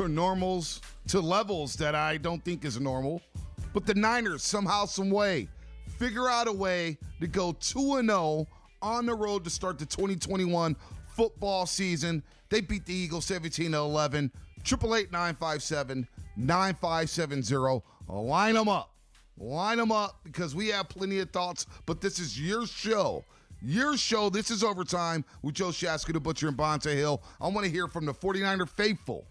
to levels that I don't think is normal. But the Niners, somehow, some way, figure out a way to go 2-0 on the road to start the 2021 football season. They beat the Eagles 17-11. 888-957-9570. Line them up. Line them up because we have plenty of thoughts, but this is your show. Your show. This is Overtime with Joe Shasky, the Butcher, and Bonta Hill. I want to hear from the 49er faithful.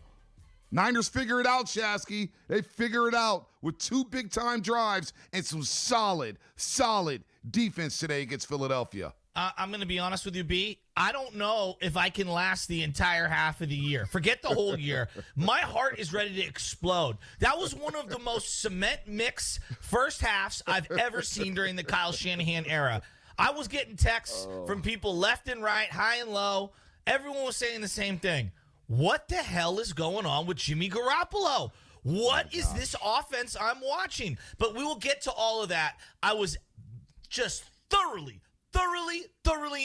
Niners figure it out, Shasky. They figure it out with 2 big-time drives and some solid defense today against Philadelphia. I'm going to be honest with you, B. I don't know if I can last the entire half of the year. Forget the whole year. My heart is ready to explode. That was one of the most cement mix first halves I've ever seen during the Kyle Shanahan era. I was getting texts from people left and right, high and low. Everyone was saying the same thing. What the hell is going on with Jimmy Garoppolo? What is this offense I'm watching? But we will get to all of that. I was just thoroughly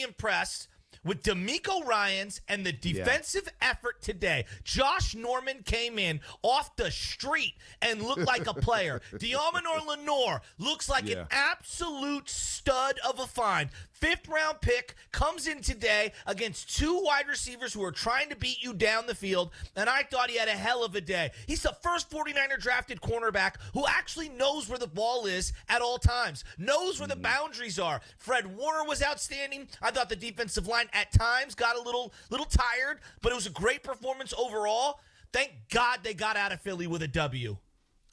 impressed with DeMeco Ryans and the defensive effort today. Josh Norman came in off the street and looked like a player. Diamonor Lenore looks like an absolute stud of a find. 5th-round pick comes in today against 2 wide receivers who are trying to beat you down the field, and I thought he had a hell of a day. He's the first 49er drafted cornerback who actually knows where the ball is at all times, knows where the boundaries are. Fred Warner was outstanding. I thought the defensive line at times got a little tired, but it was a great performance overall. Thank God they got out of Philly with a W.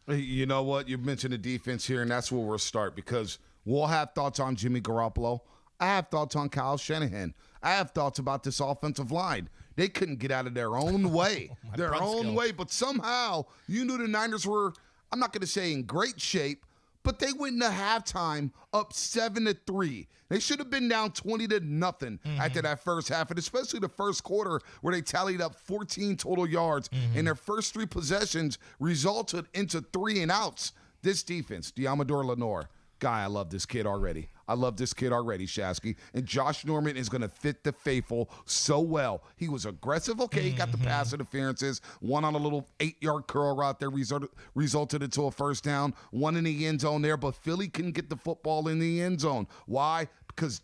You know what? You mentioned the defense here, and that's where we'll start because we'll have thoughts on Jimmy Garoppolo. I have thoughts on Kyle Shanahan. I have thoughts about this offensive line. They couldn't get out of their own way. But somehow you knew the Niners were, I'm not going to say in great shape, but they went into halftime up 7-3. They should have been down 20-0 after that first half, and especially the first quarter where they tallied up 14 total yards, and their first 3 possessions resulted into 3 and outs. This defense, Diamador Lenore, guy, I love this kid already. Shasky. And Josh Norman is going to fit the faithful so well. He was aggressive. Okay, he got the pass interferences. One on a little 8-yard curl route there resulted into a first down. One in the end zone there, but Philly couldn't get the football in the end zone. Why? Because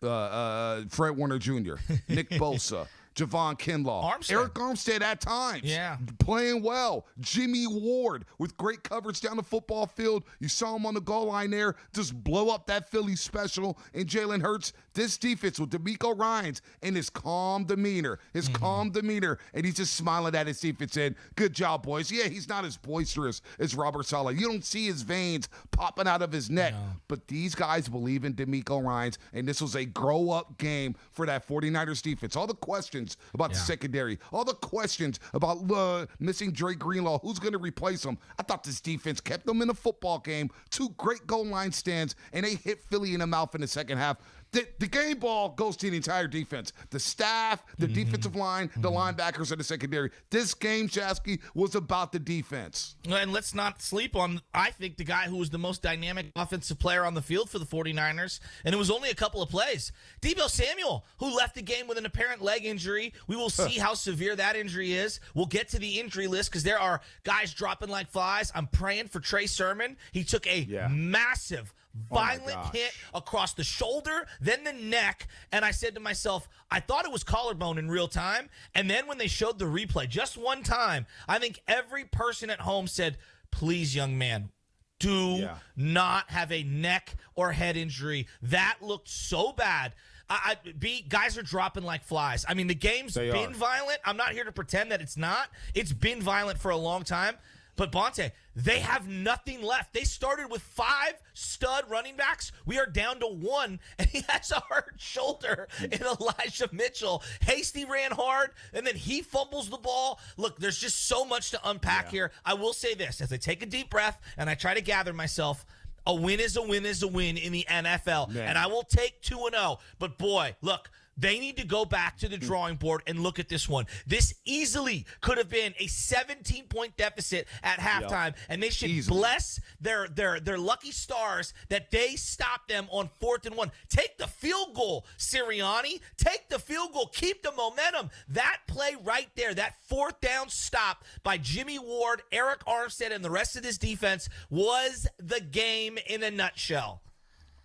Fred Warner Jr., Nick Bosa, Javon Kinlaw, Eric Armstead at times, playing well. Jimmy Ward with great coverage down the football field. You saw him on the goal line there, just blow up that Philly special. And Jalen Hurts, this defense with DeMeco Ryans and his calm demeanor, and he's just smiling at his defense saying, good job, boys. Yeah, he's not as boisterous as Robert Saleh. You don't see his veins popping out of his neck, but these guys believe in DeMeco Ryans, and this was a grow-up game for that 49ers defense. All the questions about the secondary, all the questions about missing Dre Greenlaw, who's going to replace him. I thought this defense kept them in a football game, 2 great goal line stands, and they hit Philly in the mouth in the second half. The game ball goes to the entire defense. The staff, the defensive line, the linebackers, and the secondary. This game, Shasky, was about the defense. And let's not sleep on, I think, the guy who was the most dynamic offensive player on the field for the 49ers, and it was only a couple of plays. Deebo Samuel, who left the game with an apparent leg injury. We will see how severe that injury is. We'll get to the injury list because there are guys dropping like flies. I'm praying for Trey Sermon. He took a massive violent hit across the shoulder, then the neck, and I said to myself, I thought it was collarbone in real time, and then when they showed the replay just one time, I think every person at home said, please, young man, do not have a neck or head injury. That looked so bad. Guys are dropping like flies. I mean, the game's been violent. I'm not here to pretend that it's not. It's been violent for a long time. But Bonta, they have nothing left. They started with 5 stud running backs. We are down to 1, and he has a hurt shoulder in Elijah Mitchell. Hasty ran hard, and then he fumbles the ball. Look, there's just so much to unpack here. I will say this, as I take a deep breath and I try to gather myself, a win is a win is a win in the NFL. And I will take 2-0. But boy, look, They need to go back to the drawing board and look at this one. This easily could have been a 17-point deficit at halftime, and they should bless their lucky stars that they stopped them on 4th and 1. Take the field goal, Sirianni. Take the field goal. Keep the momentum. That play right there, that 4th down stop by Jimmy Ward, Eric Armstead, and the rest of this defense was the game in a nutshell.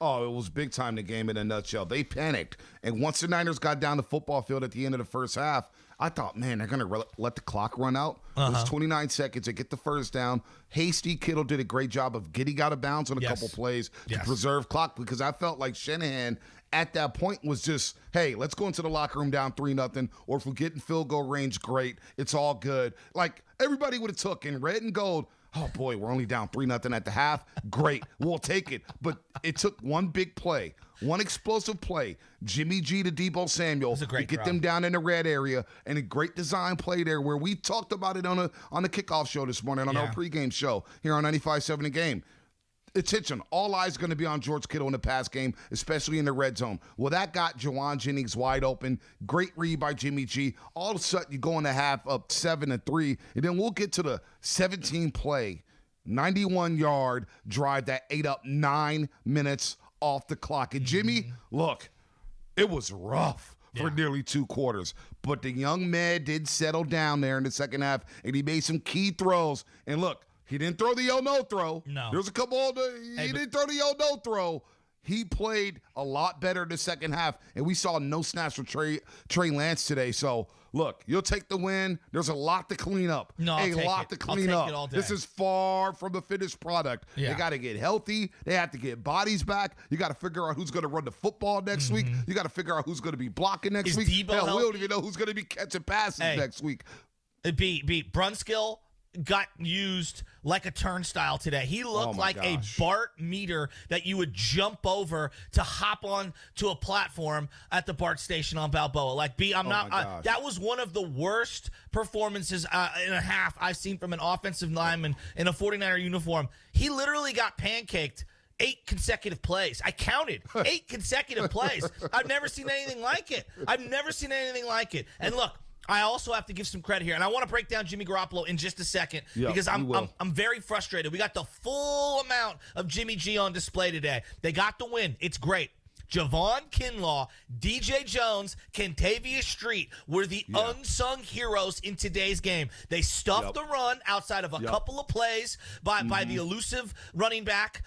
Oh, it was big time the game in a nutshell. They panicked. And once the Niners got down the football field at the end of the first half, I thought, man, they're going to let the clock run out. It was 29 seconds to get the first down. Hasty Kittle did a great job of getting out of bounds on a couple plays to preserve clock, because I felt like Shanahan at that point was just, hey, let's go into the locker room down 3-0, or if we get in field goal range, great. It's all good. Like, everybody would have took in red and gold. Oh, boy, we're only down 3-0 at the half. Great. We'll take it. But it took one big play, one explosive play, Jimmy G to Deebo Samuel to get them down in the red area, and a great design play there where we talked about it on the kickoff show this morning, on our pregame show here on 95.7 The Game. Attention, all eyes going to be on George Kittle in the pass game, especially in the red zone. Well, that got Jawan Jennings wide open. Great read by Jimmy G. All of a sudden, you go in the half up 7-3, and then we'll get to the 17-play, 91-yard drive that ate up 9 minutes off the clock. And Jimmy, look, it was rough for nearly 2 quarters. But the young man did settle down there in the second half, and he made some key throws. And look, he didn't throw the no throw. No. There was a couple of he didn't throw the no throw. He played a lot better in the second half, and we saw no snaps for Trey Lance today. So, look, you'll take the win. There's a lot to clean up. A lot to clean up. This is far from the finished product. They got to get healthy. They have to get bodies back. You got to figure out who's going to run the football next week. You got to figure out who's going to be blocking next week. Hell, we don't even know who's going to be catching passes next week. Brunskill got used like a turnstile today. He looked like a BART meter that you would jump over to hop on to a platform at the BART station on Balboa. That was one of the worst performances in a half I've seen from an offensive lineman in a 49er uniform. He literally got pancaked 8 consecutive plays. I counted 8 consecutive plays. I've never seen anything like it. And look, I also have to give some credit here, and I want to break down Jimmy Garoppolo in just a second because I'm very frustrated. We got the full amount of Jimmy G on display today. They got the win. It's great. Javon Kinlaw, DJ Jones, Kentavious Street were the unsung heroes in today's game. They stuffed the run outside of a couple of plays by the elusive running back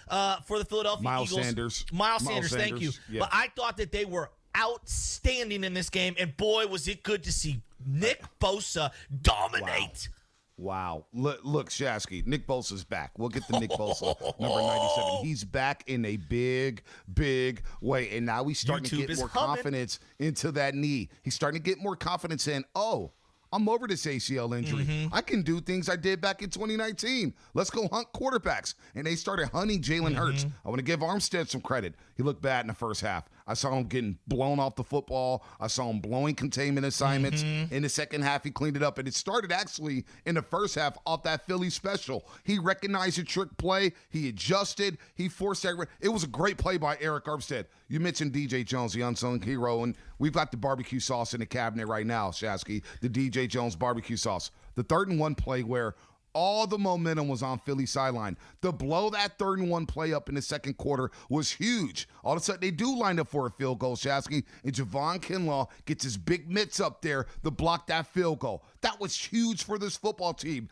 for the Philadelphia Eagles. Miles Sanders, thank you. Yeah. But I thought that they were outstanding in this game, and boy, was it good to see Nick Bosa dominate. Wow. Look, Shasky, Nick Bosa's back. We'll get to Nick Bosa, number 97. He's back in a big, big way, and now he's starting to get more confidence into that knee. He's starting to get more confidence in, I'm over this ACL injury. I can do things I did back in 2019. Let's go hunt quarterbacks. And they started hunting Jalen Hurts. I want to give Armstead some credit. He looked bad in the first half. I saw him getting blown off the football. I saw him blowing containment assignments. In the second half, he cleaned it up. And it started actually in the first half off that Philly special. He recognized a trick play. He adjusted. He forced that. It was a great play by Eric Armstead. You mentioned DJ Jones, the unsung hero, and we've got the barbecue sauce in the cabinet right now, Shasky, the DJ Jones barbecue sauce. The 3rd and 1 play where all the momentum was on Philly sideline. To blow that 3rd and 1 play up in the second quarter was huge. All of a sudden, they do line up for a field goal, Shasky, and Javon Kinlaw gets his big mitts up there to block that field goal. That was huge for this football team.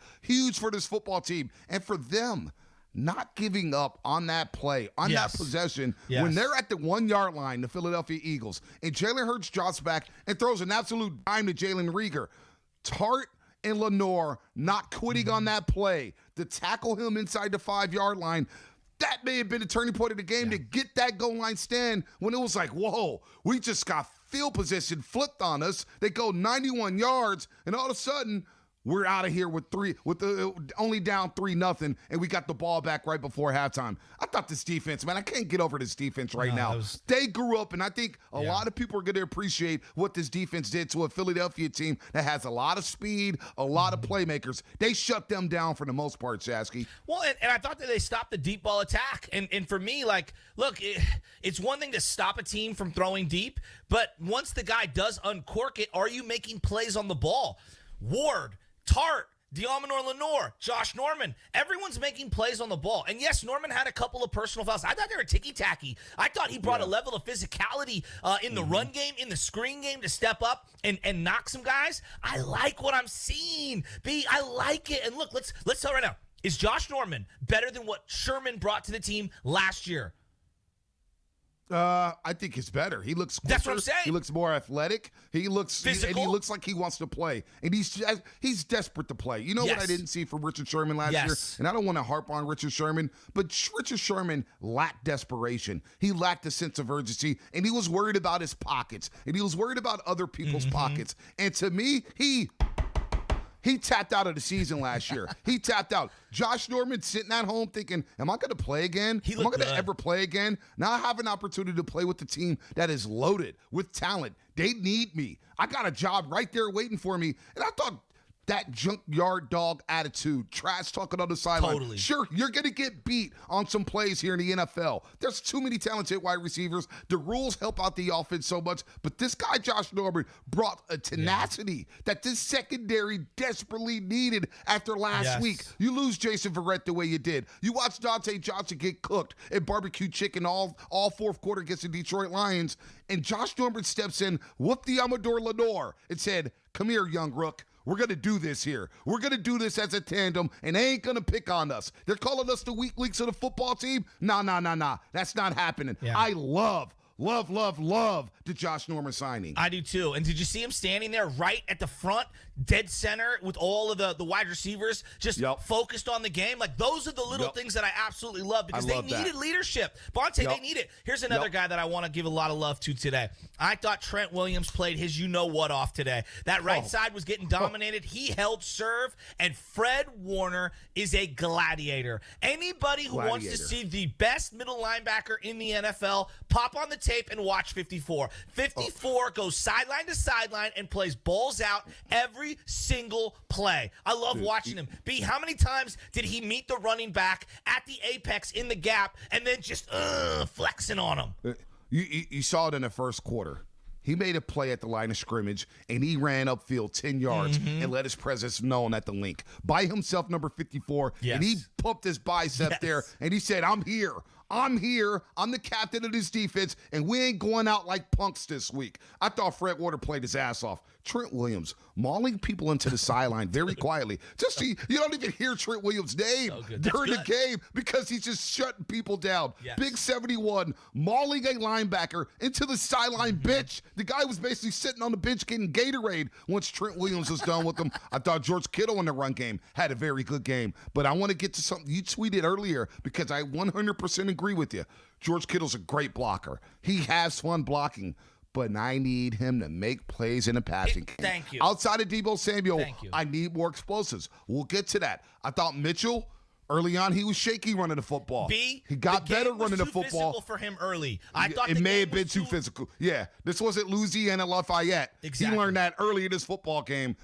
And for them, not giving up on that play, on that possession, when they're at the 1-yard line, the Philadelphia Eagles, and Jalen Hurts drops back and throws an absolute dime to Jalen Reagor. Tart and Lenore not quitting on that play to tackle him inside the 5-yard line. That may have been a turning point of the game to get that goal line stand when it was like, whoa, we just got field position flipped on us. They go 91 yards, and all of a sudden, we're out of here with only down 3-0, and we got the ball back right before halftime. I thought this defense, man, I can't get over this defense right now. They grew up, and I think a lot of people are going to appreciate what this defense did to a Philadelphia team that has a lot of speed, a lot of playmakers. They shut them down for the most part, Shasky. Well, and I thought that they stopped the deep ball attack. And for me, like, look, it's one thing to stop a team from throwing deep, but once the guy does uncork it, are you making plays on the ball? Ward, Tart, Diamonor Lenore, Josh Norman. Everyone's making plays on the ball. And yes, Norman had a couple of personal fouls. I thought they were ticky-tacky. I thought he brought a level of physicality in the run game, in the screen game to step up and knock some guys. I like what I'm seeing. I like it. And look, let's tell right now. Is Josh Norman better than what Sherman brought to the team last year? I think it's better. He looks quicker. That's what I'm saying. He looks more athletic. He looks physical. And he looks like he wants to play. And he's desperate to play. You know what I didn't see from Richard Sherman last year? And I don't want to harp on Richard Sherman, but Richard Sherman lacked desperation. He lacked a sense of urgency, and he was worried about his pockets, and he was worried about other people's pockets. And to me, he tapped out of the season last year. He tapped out. Josh Norman sitting at home thinking, am I going to play again? Am I going to ever play again? Now I have an opportunity to play with the team that is loaded with talent. They need me. I got a job right there waiting for me. And I thought that junkyard dog attitude, trash talking on the sideline. Totally. Sure, you're going to get beat on some plays here in the NFL. There's too many talented wide receivers. The rules help out the offense so much. But this guy, Josh Norman, brought a tenacity that this secondary desperately needed after last week. You lose Jason Verrett the way you did. You watch Dante Johnson get cooked at barbecue chicken all fourth quarter against the Detroit Lions. And Josh Norman steps in with the Diamonor Lenore and said, come here, young rook. We're going to do this here. We're going to do this as a tandem, and they ain't going to pick on us. They're calling us the weak links of the football team? Nah. That's not happening. Yeah. I love the Josh Norman signing. I do too. And did you see him standing there right at the front, dead center, with all of the wide receivers just focused on the game? Like, those are the little things that I absolutely love because they needed leadership. Bonta, they need it. Here's another guy that I want to give a lot of love to today. I thought Trent Williams played his you-know-what off today. That right side was getting dominated. He held serve, and Fred Warner is a gladiator. Anybody who wants to see the best middle linebacker in the NFL, pop on the tape and watch 54. 54 goes sideline to sideline and plays balls out every single play. I love watching him. B, how many times did he meet the running back at the apex in the gap and then just flexing on him? You saw it in the first quarter. He made a play at the line of scrimmage, and he ran upfield 10 yards and let his presence known at the link. By himself, number 54, and he pumped his bicep there, and he said, I'm here. I'm here. I'm the captain of this defense, and we ain't going out like punks this week. I thought Fred Warner played his ass off. Trent Williams mauling people into the sideline very quietly. Just see, you don't even hear Trent Williams' name during the game because he's just shutting people down. Big 71 mauling a linebacker into the sideline bench. The guy was basically sitting on the bench getting Gatorade once Trent Williams was done with him. I thought George Kittle in the run game had a very good game. But I want to get to something you tweeted earlier because I 100% agree with you. George Kittle's a great blocker. He has fun blocking. But I need him to make plays in the passing game. Thank you. Outside of Deebo Samuel, I need more explosives. We'll get to that. I thought Mitchell, early on, he was shaky running the football. He got better running the football. Physical for him early. I thought it may have been too physical. Yeah, this wasn't Louisiana Lafayette. He learned that early in this football game.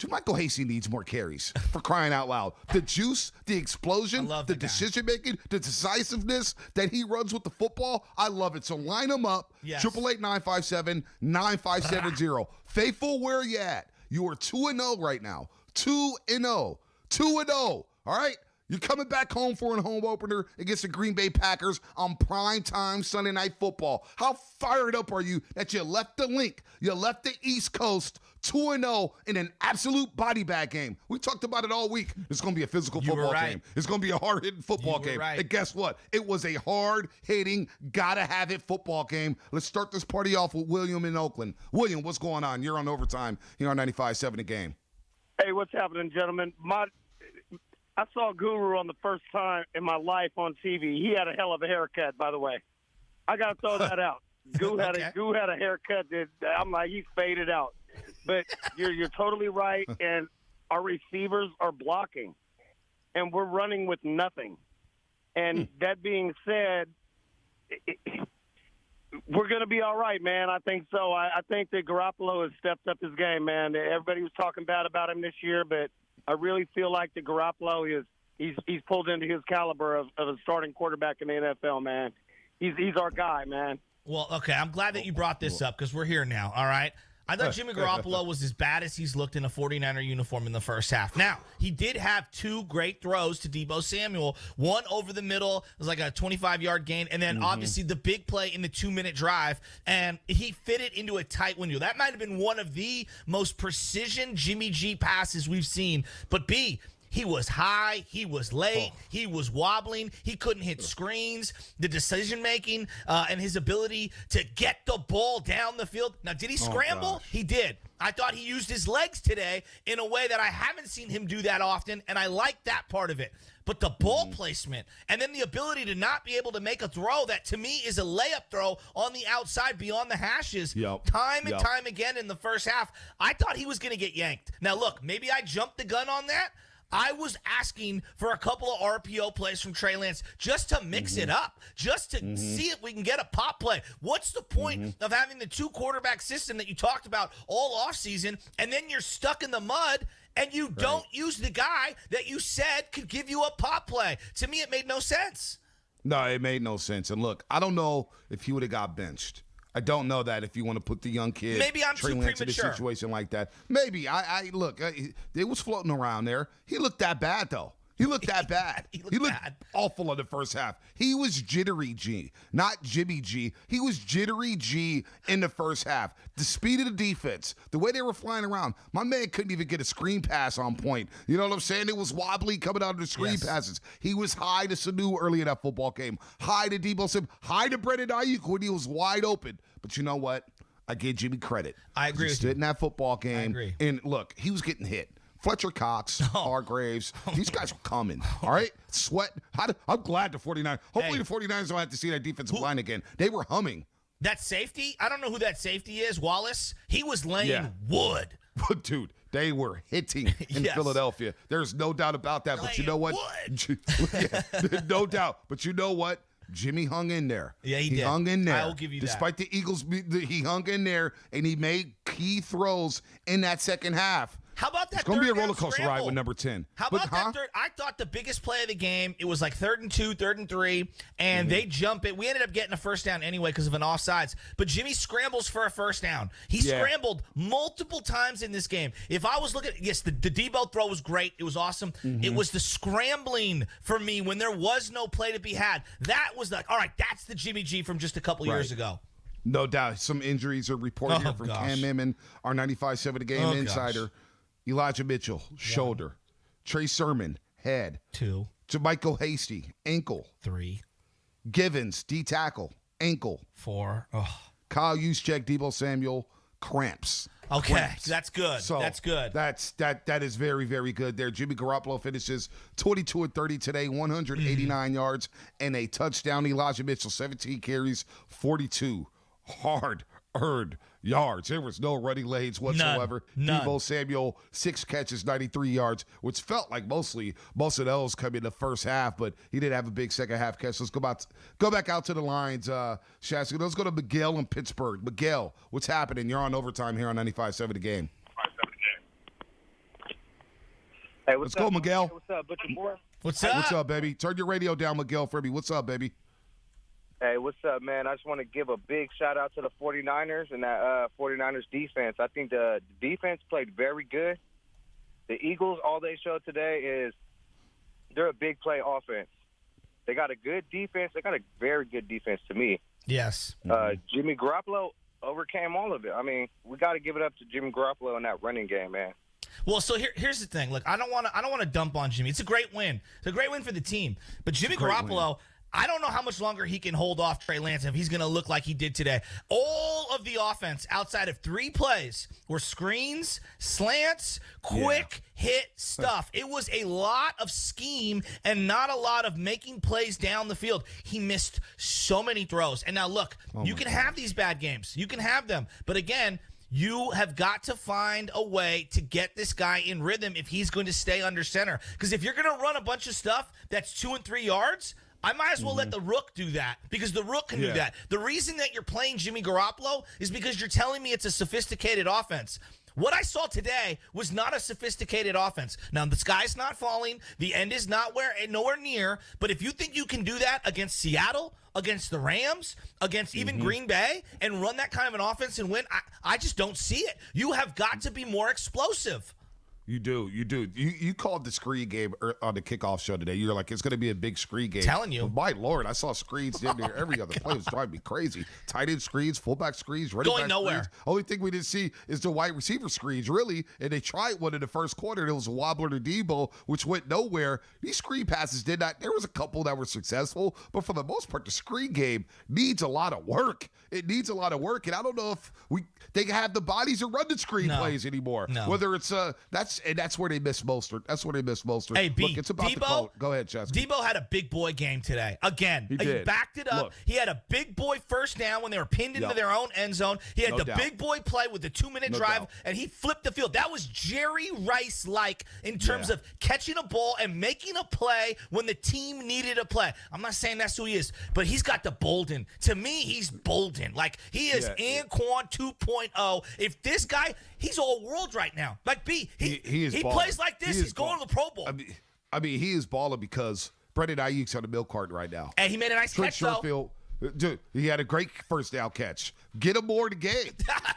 Michael Hasty needs more carries, for crying out loud. The juice, the explosion, the decision-making, the decisiveness that he runs with the football, I love it. So line him up, 888-957-9570. Faithful, where you at? You are 2-0 right now. 2-0. 2-0, all right? You're coming back home for a home opener against the Green Bay Packers on primetime Sunday Night Football. How fired up are you that you left the link, you left the East Coast 2-0 in an absolute body bag game? We talked about it all week. It's going to be a physical football game. It's going to be a hard-hitting football game. And guess what? It was a hard-hitting, gotta-have-it football game. Let's start this party off with William in Oakland. William, what's going on? You're on overtime here on 95.7 The Game. Hey, what's happening, gentlemen? I saw Guru on the first time in my life on TV. He had a hell of a haircut, by the way. I got to throw that out. Goo had a haircut that I'm like, he's faded out. But you're totally right. And our receivers are blocking, and we're running with nothing. And that being said, we're going to be all right, man. I think so. I think that Garoppolo has stepped up his game, man. Everybody was talking bad about him this year, but I really feel like the Garoppolo he's pulled into his caliber of a starting quarterback in the NFL, man. He's our guy, man. Well, okay, I'm glad that you brought this up because we're here now, all right? I thought Jimmy Garoppolo was as bad as he's looked in a 49er uniform in the first half. Now, he did have 2 great throws to Deebo Samuel. One over the middle. It was like a 25-yard gain. And then, obviously, the big play in the 2-minute drive. And he fit it into a tight window. That might have been one of the most precision Jimmy G passes we've seen. But, B, he was high, he was late, he was wobbling, he couldn't hit screens, the decision-making, and his ability to get the ball down the field. Now, did he scramble? He did. I thought he used his legs today in a way that I haven't seen him do that often, and I like that part of it. But the ball placement and then the ability to not be able to make a throw that, to me, is a layup throw on the outside beyond the hashes time and time again in the first half, I thought he was going to get yanked. Now, look, maybe I jumped the gun on that. I was asking for a couple of RPO plays from Trey Lance just to mix it up, just to see if we can get a pop play. What's the point of having the 2-quarterback system that you talked about all offseason, and then you're stuck in the mud and you don't use the guy that you said could give you a pop play? To me, it made no sense. No, it made no sense. And look, I don't know if he would have got benched. I don't know that if you want to put the young kid, maybe I'm Trey too Lance, in a premature. situation like that. Maybe. I look, it was floating around there. He looked that bad, though. He looked that bad. He looked bad. Awful in the first half. He was jittery G, not Jimmy G. He was jittery G in the first half. The speed of the defense, the way they were flying around, my man couldn't even get a screen pass on point. You know what I'm saying? It was wobbly coming out of the screen passes. He was high to Sanu early in that football game, high to Deebo Samuel, high to Brendan Ayuk when he was wide open. But you know what? I give Jimmy credit. I agree with you. He stood in that football game. I agree. And look, he was getting hit. Fletcher Cox, Hargraves, these guys were coming, all right? Sweat. I'm glad the 49ers, hopefully the 49ers don't have to see that defensive line again. They were humming. That safety, I don't know who that safety is, Wallace. He was laying wood. But, dude, they were hitting in Philadelphia. There's no doubt about that. But you know what? No doubt. But you know what? Jimmy hung in there. Yeah, he did. He hung in there. I will give you Despite the Eagles, he hung in there, and he made key throws in that second half. How about that? It's going to be a roller coaster coaster ride with number 10. How about that third? I thought the biggest play of the game, it was like 3rd and 2, 3rd and 3, and they jump it. We ended up getting a first down anyway because of an offsides. But Jimmy scrambles for a first down. He scrambled multiple times in this game. If I was looking, yes, the Deebo throw was great. It was awesome. It was the scrambling for me when there was no play to be had. That was all right, that's the Jimmy G from just a couple years ago. No doubt. Some injuries are reported here from Cam Mimmon, our 95.7 The Game insider. Elijah Mitchell, shoulder. Trey Sermon, head. 2. Jermichael Hasty, ankle. 3. Givens, D-tackle, ankle. 4. Kyle Juszczyk, Deebo Samuel, cramps. Okay, Cramps. that's good. So that's good. That is very, very good there. Jimmy Garoppolo finishes 22 of 30 today, 189 yards and a touchdown. Elijah Mitchell, 17 carries, 42 hard-earned yards. There was no running lanes whatsoever. None. Deebo Samuel, 6 catches, 93 yards, which felt like most of those come in the first half, but he did have a big second half catch. Let's go back out to the lines, Shasky. Let's go to Miguel in Pittsburgh. Miguel, what's happening? You're on overtime here on 95.7 The Game. Hey, Let's go, Miguel. Hey, what's up, Butcherboy? What's up? What's up, baby? Turn your radio down, Miguel, for me. What's up, baby? Hey, what's up, man? I just want to give a big shout-out to the 49ers and that 49ers defense. I think the defense played very good. The Eagles, all they showed today is they're a big play offense. They got a good defense. They got a very good defense to me. Yes. Jimmy Garoppolo overcame all of it. I mean, we got to give it up to Jimmy Garoppolo in that running game, man. Well, so here's the thing. Look, I don't want to dump on Jimmy. It's a great win. It's a great win for the team. But Jimmy Garoppolo, I don't know how much longer he can hold off Trey Lance if he's going to look like he did today. All of the offense outside of 3 plays were screens, slants, quick hit stuff. It was a lot of scheme and not a lot of making plays down the field. He missed so many throws. And now, look, you can have these bad games. You can have them. But again, You have got to find a way to get this guy in rhythm if he's going to stay under center. Because if you're going to run a bunch of stuff that's 2 and 3 yards, I might as well let the Rook do that, because the Rook can do that. The reason that you're playing Jimmy Garoppolo is because you're telling me it's a sophisticated offense. What I saw today was not a sophisticated offense. Now, the sky's not falling. The end is nowhere near. But if you think you can do that against Seattle, against the Rams, against even Green Bay, and run that kind of an offense and win, I just don't see it. You have got to be more explosive. You do. You called the screen game on the kickoff show today. You're like, it's going to be a big screen game. Telling you. But my Lord, I saw screens in there every other play. It was driving me crazy. Tight end screens, fullback screens, running Going back nowhere. screens. Only thing we didn't see is the wide receiver screens, really. And they tried one in the first quarter. And it was a wobbler to Debo, which went nowhere. These screen passes did not. There was a couple that were successful. But for the most part, the screen game needs a lot of work. It needs a lot of work. And I don't know if they have the bodies to run the screen plays anymore. No. Whether it's that's where they miss Mostert. That's where they miss Mostert. Hey, Look, it's about the call. Go ahead, Chesky. Debo had a big boy game today. Again, He did. backed it up. Look. He had a big boy first down when they were pinned into their own end zone. He had No the doubt. big boy play with the 2-minute drive, doubt. and he flipped the field. That was Jerry Rice-like in terms of catching a ball and making a play when the team needed a play. I'm not saying that's who he is, but he's got the Bolden. To me, he's Bolden. Like, he is Anquan 2.0. If this guy, he's all world right now. Like, he is balling. plays like this. He's going to the Pro Bowl. I mean, he is balling because Brendan Ayuk's on the milk carton right now. And he made a nice Trent catch, though. Sherfield, dude, he had a great first down catch. Get him more in the game.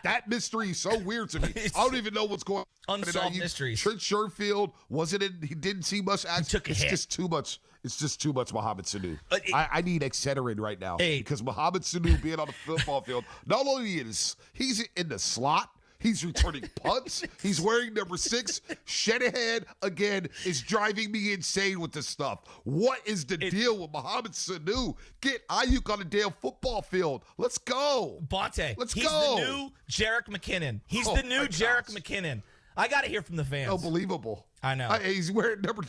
That mystery is so weird to me. I don't even know what's going on. Unsolved mysteries. Trent Sherfield wasn't in. He didn't see much action. took a it's hit. just too much. It's just too much Mohamed Sanu. I need Excedrin right now because Mohamed Sanu being on the football field, not only is he's in the slot, he's returning punts. He's wearing number 6. Shanahan, again, is driving me insane with this stuff. What is the deal with Mohamed Sanu? Get Ayuk on the damn football field. Let's go. Bonta. Let's He's go. the new Jarek McKinnon. He's Oh, the new my Jarek gosh. McKinnon. I got to hear from the fans. Unbelievable. I know. He's wearing number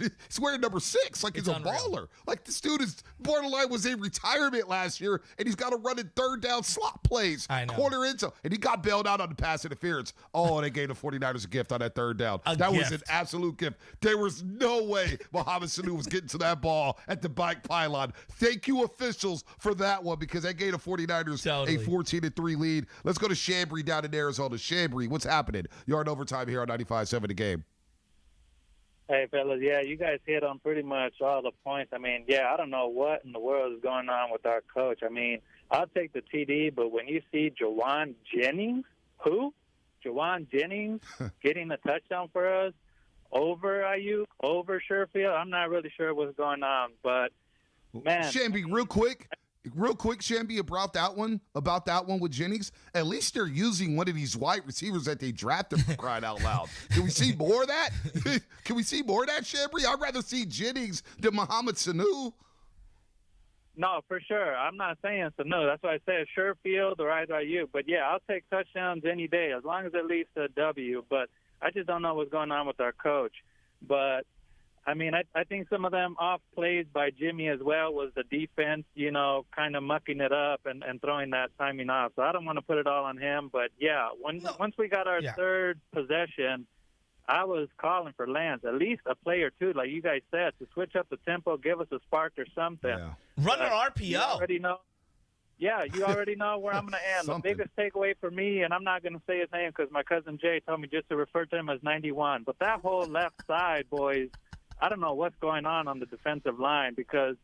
6 like he's a unreal. baller. Like this dude is borderline was in retirement last year, and he's got to run in third down slot plays. I know. Corner end zone. And he got bailed out on the pass interference. Oh, they gave the 49ers a gift on that third down. That was an gift. absolute gift. There was no way Mohamed Sanu was getting to that ball at the back pylon. Thank you, officials, for that one, because that gave the 49ers Totally. a 14-3 lead. Let's go to Chambry down in Arizona. Chambry, what's happening? You're in overtime here on 95.7 The Game. Hey, fellas, yeah, you guys hit on pretty much all the points. I mean, yeah, I don't know what in the world is going on with our coach. I mean, I'll take the TD, but when you see Jawan Jennings, Jawan Jennings getting a touchdown for us over Ayuk, over Sherfield, I'm not really sure what's going on. But, man. Shamby, real quick, Shamby, about that one with Jennings. At least they're using one of these wide receivers that they drafted, for crying out loud. Can we see more of that? Can we see more of that, Shamby? I'd rather see Jennings than Mohamed Sanu. No, for sure. I'm not saying so. No, that's why I said Sherfield or either Ayuk. But, yeah, I'll take touchdowns any day as long as it leads to a W. But I just don't know what's going on with our coach. But, I mean, I think some of them off plays by Jimmy as well was the defense, kind of mucking it up and throwing that timing off. So I don't want to put it all on him. But, yeah, once we got our third possession, I was calling for Lance, at least a play or two, like you guys said, to switch up the tempo, give us a spark or something. Yeah. Run an RPO. You already know. Yeah, you already know where I'm going to end. Something. The biggest takeaway for me, and I'm not going to say his name because my cousin Jay told me just to refer to him as 91. But that whole left side, boys, I don't know what's going on the defensive line because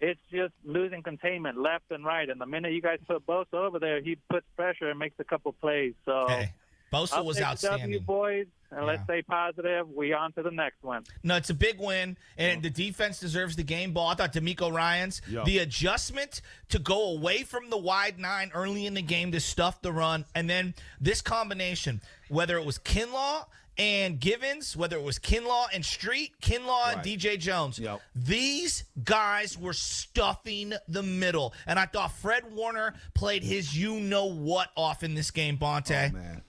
it's just losing containment left and right. And the minute you guys put Bosa over there, he puts pressure and makes a couple plays. So Hey, Bosa I'll was take the outstanding. W, boys, and let's stay positive. We on to the next one. No, it's a big win, and the defense deserves the game ball. I thought D'Amico Ryans, the adjustment to go away from the wide 9 early in the game to stuff the run, and then this combination, whether it was Kinlaw and Givens, whether it was Kinlaw and Street, Kinlaw and DJ Jones, these guys were stuffing the middle. And I thought Fred Warner played his you-know-what off in this game, Bonta. Oh, man.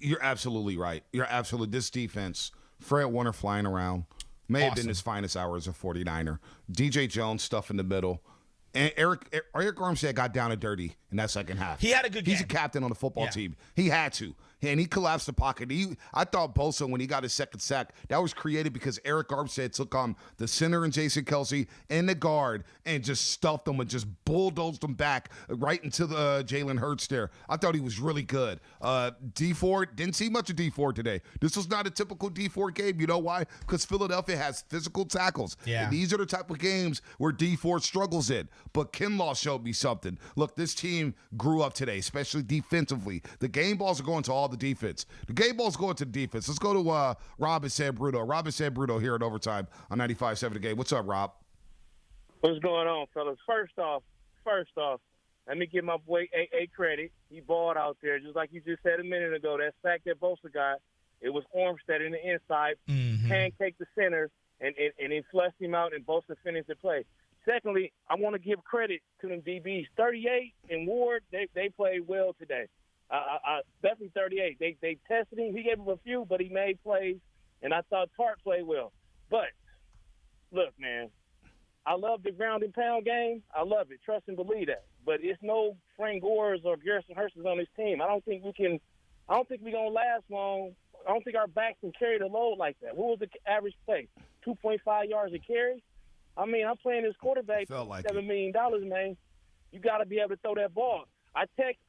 You're absolutely right. This defense, Fred Warner flying around, may have been his finest hour as a 49er. DJ Jones, stuff in the middle. And Eric Armstead got down and dirty in that second half. He had a good game. He's a captain on the football team. He had to. And he collapsed the pocket. I thought Bosa, when he got his second sack, that was created because Eric Armstead took on the center and Jason Kelsey and the guard and just stuffed them and just bulldozed them back right into the Jalen Hurts there. I thought he was really good. D4, didn't see much of D4 today. This was not a typical D4 game. You know why? Because Philadelphia has physical tackles. Yeah. And these are the type of games where D4 struggles in. But Kinlaw showed me something. Look, this team grew up today, especially defensively. The game balls are going to all the defense. The game ball's going to the defense. Let's go to Rob and San Bruno. Rob and San Bruno here at Overtime on 95.7 The Game. What's up, Rob? What's going on, fellas? First off, let me give my boy A credit. He balled out there, just like you just said a minute ago. That sack that Bosa got, it was Armstead in the inside, pancake the center, and he flushed him out, and Bosa finished the play. Secondly, I want to give credit to them DBs. 38 and Ward, they played well today. Especially 38. They tested him. He gave him a few, but he made plays, and I thought Tart played well. But, look, man, I love the ground and pound game. I love it. Trust and believe that. But it's no Frank Gores or Garrison Hurst on this team. I don't think we're going to last long. I don't think our backs can carry the load like that. What was the average play? 2.5 yards a carry? I mean, I'm playing this quarterback for $7 million, man. You got to be able to throw that ball. I text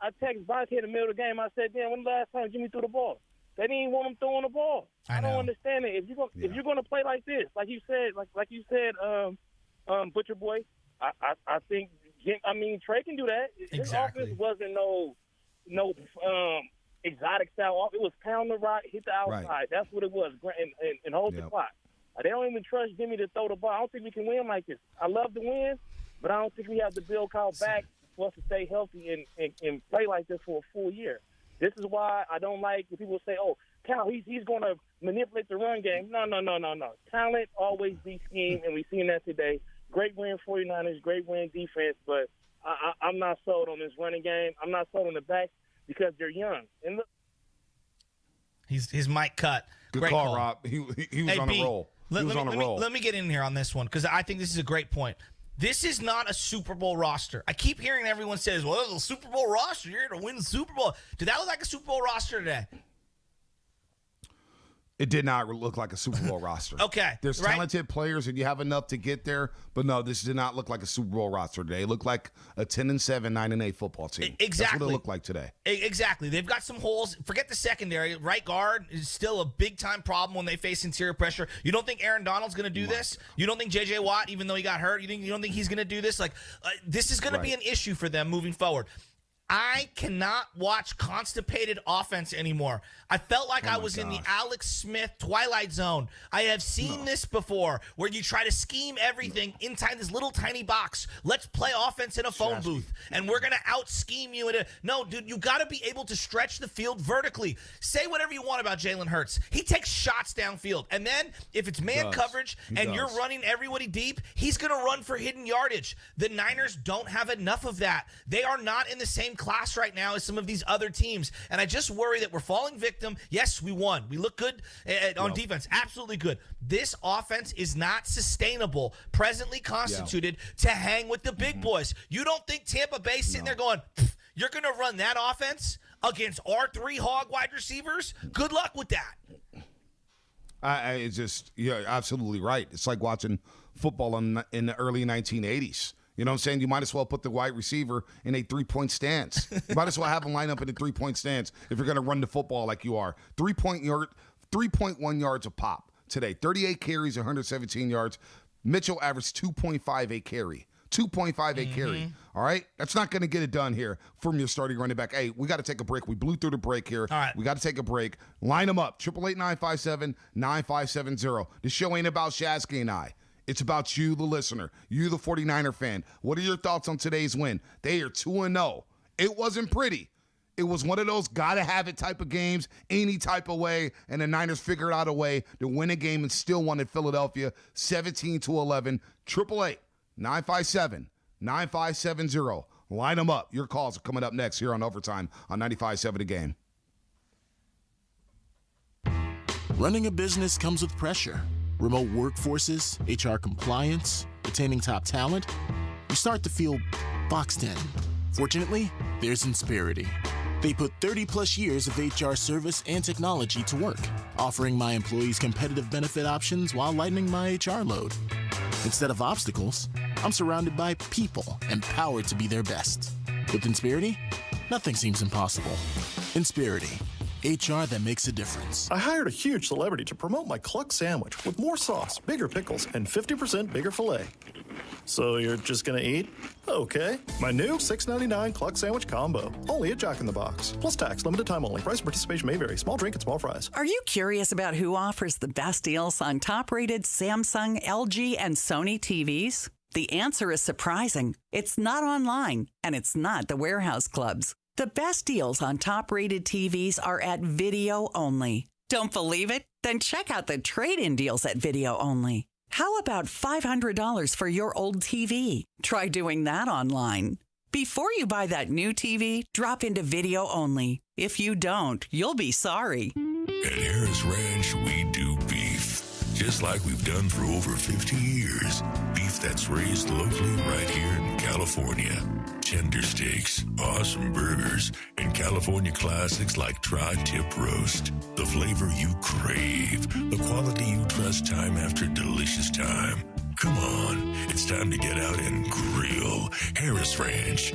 Bonta in the middle of the game. I said, "Damn, when the last time Jimmy threw the ball?" They didn't want him throwing the ball. I don't understand it. If you're going to play like this, like you said, Butcherboy, I think. I mean, Trey can do that. Exactly. His offense wasn't no exotic style. It was pound the rock, hit the outside. Right. That's what it was, and hold the clock. They don't even trust Jimmy to throw the ball. I don't think we can win like this. I love to win, but I don't think we have the Bill Kyle back for us to stay healthy and play like this for a full year. This is why I don't like when people say, "Oh, Cal, he's going to manipulate the run game." No. Talent always beats scheme, and we've seen that today. Great win 49ers, great win defense, but I'm not sold on this running game. I'm not sold on the back because they're young. And look, his mic cut. Good Great call, Rob. He was on a roll. Let me get in here on this one because I think this is a great point. This is not a Super Bowl roster. I keep hearing everyone says, "Well, it's a Super Bowl roster. You're here to win the Super Bowl." Did that look like a Super Bowl roster today? It did not look like a Super Bowl roster. Okay. There's talented players, and you have enough to get there. But no, this did not look like a Super Bowl roster today. It looked like a 10-7, 9-8 football team. Exactly. That's what it looked like today. Exactly. They've got some holes. Forget the secondary. Right guard is still a big-time problem when they face interior pressure. You don't think Aaron Donald's going to do this? You don't think J.J. Watt, even though he got hurt, you don't think he's going to do this? This is going to be an issue for them moving forward. I cannot watch constipated offense anymore. I felt like I was in the Alex Smith Twilight Zone. I have seen this before where you try to scheme everything inside this little tiny box. Let's play offense in a phone booth, and we're going to out-scheme you. No, dude, you got to be able to stretch the field vertically. Say whatever you want about Jalen Hurts. He takes shots downfield, and then if it's man coverage and you're running everybody deep, he's going to run for hidden yardage. The Niners don't have enough of that. They are not in the same class right now as some of these other teams, and I just worry that we're falling victim. Yes, we won. We look good on defense. Absolutely good. This offense is not sustainable, presently constituted to hang with the big boys. You don't think Tampa Bay's sitting there going, "You're going to run that offense against our 3 hog wide receivers? Good luck with that." You're absolutely right. It's like watching football in the early 1980s. You know what I'm saying? You might as well put the wide receiver in a 3-point stance. You might as well have him line up in a 3-point stance if you're going to run the football like you are. 3.1 yards a pop today. 38 carries, 117 yards. Mitchell averaged 2.5 a carry. 2.5 a carry. All right? That's not going to get it done here from your starting running back. Hey, we got to take a break. We blew through the break here. All right. We got to take a break. Line them up. 888-957-9570. This show ain't about Shasky and I. It's about you, the listener, you, the 49er fan. What are your thoughts on today's win? They are 2-0. It wasn't pretty. It was one of those gotta-have-it type of games, any type of way, and the Niners figured out a way to win a game and still won in Philadelphia 17-11. 888-957-9570. Line them up. Your calls are coming up next here on Overtime on 95.7 The Game. Running a business comes with pressure. Remote workforces, HR compliance, retaining top talent. you start to feel boxed in. Fortunately, there's Insperity. They put 30-plus years of HR service and technology to work, offering my employees competitive benefit options while lightening my HR load. Instead of obstacles, I'm surrounded by people empowered to be their best. With Insperity, nothing seems impossible. Insperity, HR that makes a difference. I hired a huge celebrity to promote my cluck sandwich with more sauce, bigger pickles, and 50% bigger filet. So you're just gonna eat? Okay. My new $6.99 cluck sandwich combo. Only at Jack in the Box. Plus tax, limited time only. Price and participation may vary. Small drink and small fries. Are you curious about who offers the best deals on top-rated Samsung, LG, and Sony TVs? The answer is surprising. It's not online, and it's not the warehouse clubs. The best deals on top-rated TVs are at Video Only. Don't believe it? Then check out the trade-in deals at Video Only. How about $500 for your old TV? Try doing that online. Before you buy that new TV, drop into Video Only. If you don't, you'll be sorry. At Harris Ranch, we do beef, just like we've done for over 50 years. Beef that's raised locally right here in California. Tender steaks, awesome burgers, and California classics like tri-tip roast. The flavor you crave, the quality you trust time after delicious time. Come on, it's time to get out and grill. Harris Ranch.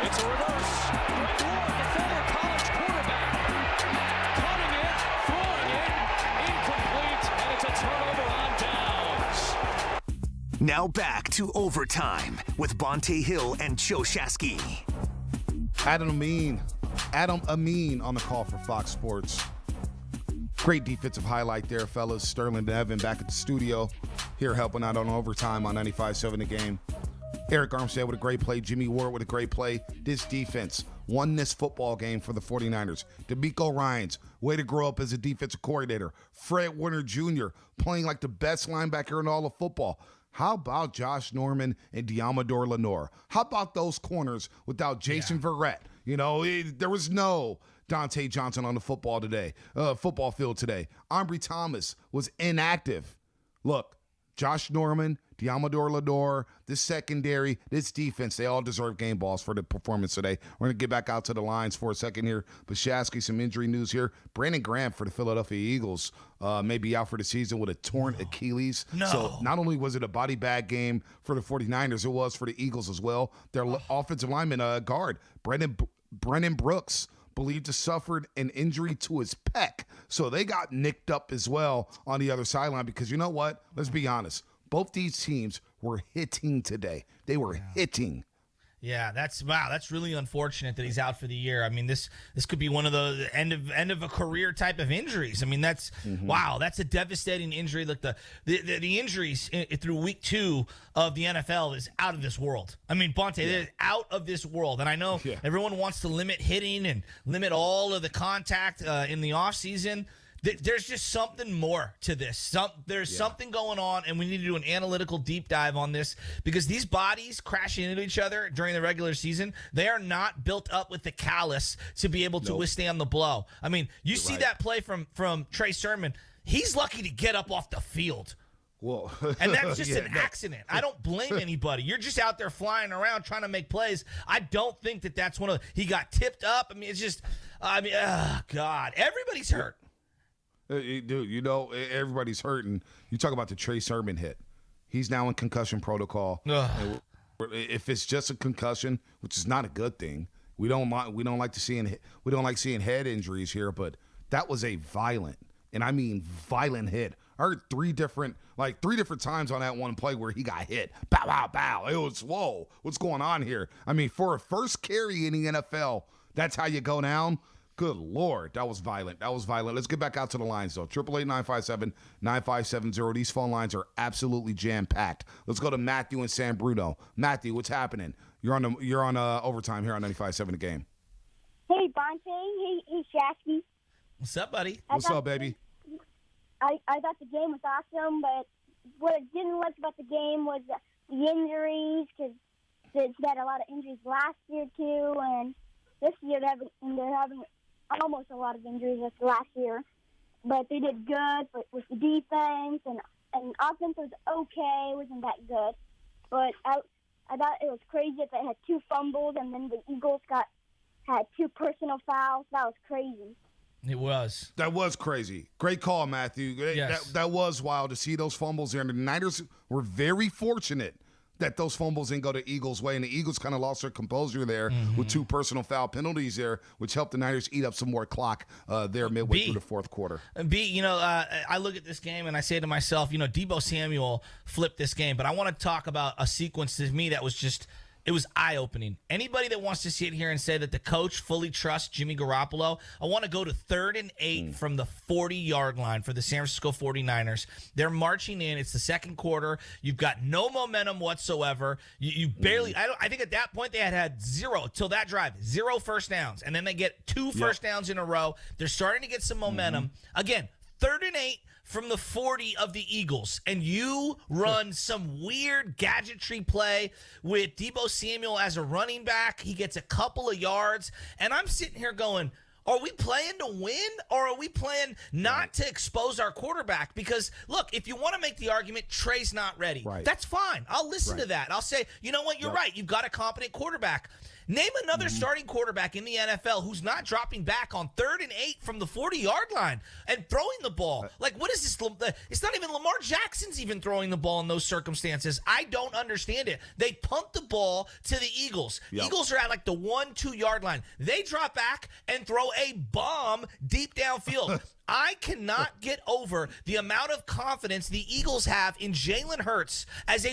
It's a reverse. Great work, a former college quarterback. Now back to Overtime with Bonta Hill and Joe Shasky. Adam Amin on the call for Fox Sports. Great defensive highlight there, fellas. Sterling and Evan back at the studio here helping out on Overtime on 95.7 The Game. Eric Armstead with a great play. Jimmy Ward with a great play. This defense won this football game for the 49ers. D'Amico Ryans, way to grow up as a defensive coordinator. Fred Warner Jr. playing like the best linebacker in all of football. How about Josh Norman and Diamador Lenore? How about those corners without Jason Verrett? You know, there was no Dante Johnson on the football field today. Ambry Thomas was inactive. Look, Josh Norman, Diamador Lenore, this secondary, this defense, they all deserve game balls for the performance today. We're going to get back out to the lines for a second here. But Shasky, some injury news here. Brandon Graham for the Philadelphia Eagles may be out for the season with a torn Achilles. No. So not only was it a body bag game for the 49ers, it was for the Eagles as well. Their offensive lineman guard, Brennan Brooks, believed to suffered an injury to his pec. So they got nicked up as well on the other sideline because you know what? Let's be honest. Both these teams were hitting today. They were hitting. Yeah, that's really unfortunate that he's out for the year. I mean, this could be one of the end of a career type of injuries. I mean, that's that's a devastating injury. Look, the injuries through week 2 of the NFL is out of this world. I mean, Bonta, they're out of this world. And I know everyone wants to limit hitting and limit all of the contact in the offseason. There's just something more to this. There's something going on, and we need to do an analytical deep dive on this because these bodies crashing into each other during the regular season, they are not built up with the callus to be able to withstand the blow. I mean, you see that play from Trey Sermon. He's lucky to get up off the field. Whoa. And that's just an accident. I don't blame anybody. You're just out there flying around trying to make plays. I don't think that's one of he got tipped up. I mean, it's just, oh, God. Everybody's hurt. Dude, you know, everybody's hurting. You talk about the Trey Sermon hit. He's now in concussion protocol. If it's just a concussion, which is not a good thing, we don't like seeing head injuries here, but that was a violent, and I mean violent hit. I heard three different times on that one play where he got hit. Bow, bow, bow. It was, whoa, what's going on here? I mean, for a first carry in the NFL, that's how you go down. Good Lord, that was violent. Let's get back out to the lines, though. 888-957-9570. These phone lines are absolutely jam-packed. Let's go to Matthew and San Bruno. Matthew, what's happening? You're on Overtime here on 95.7 The Game. Hey, Bonta. Hey, Shasky. What's up, buddy? What's up, baby? I thought the game was awesome, but what I didn't like about the game was the injuries, because they had a lot of injuries last year, too, and this year they're having almost a lot of injuries like last year, but they did good with the defense, and offense was okay, wasn't that good. But I thought it was crazy that they had 2 fumbles, and then the Eagles had 2 personal fouls. That was crazy. It was. That was crazy. Great call, Matthew. Yes. That was wild to see those fumbles there. And the Niners were very fortunate that those fumbles didn't go the Eagles' way, and the Eagles kind of lost their composure there with 2 personal foul penalties there, which helped the Niners eat up some more clock there midway through the fourth quarter. I look at this game and I say to myself, Deebo Samuel flipped this game, but I want to talk about a sequence to me that was just – it was eye-opening. Anybody that wants to sit here and say that the coach fully trusts Jimmy Garoppolo, I want to go to 3rd and 8 from the 40-yard line for the San Francisco 49ers. They're marching in. It's the second quarter. You've got no momentum whatsoever. You barely I think at that point they had 0 till that drive, 0 first downs. And then they get 2 first downs in a row. They're starting to get some momentum. Again, 3rd and 8 from the 40 of the Eagles, and you run some weird gadgetry play with Deebo Samuel as a running back. He gets a couple of yards, and I'm sitting here going, are we playing to win, or are we playing not to expose our quarterback? Because, look, if you want to make the argument Trey's not ready, that's fine. I'll listen to that. I'll say, you know what, you're right. You've got a competent quarterback. Name another starting quarterback in the NFL who's not dropping back on 3rd and 8 from the 40-yard line and throwing the ball. Like, what is this? It's not even Lamar Jackson's even throwing the ball in those circumstances. I don't understand it. They punt the ball to the Eagles. Eagles are at like the 1-2 yard line. They drop back and throw a bomb deep downfield. I cannot get over the amount of confidence the Eagles have in Jalen Hurts as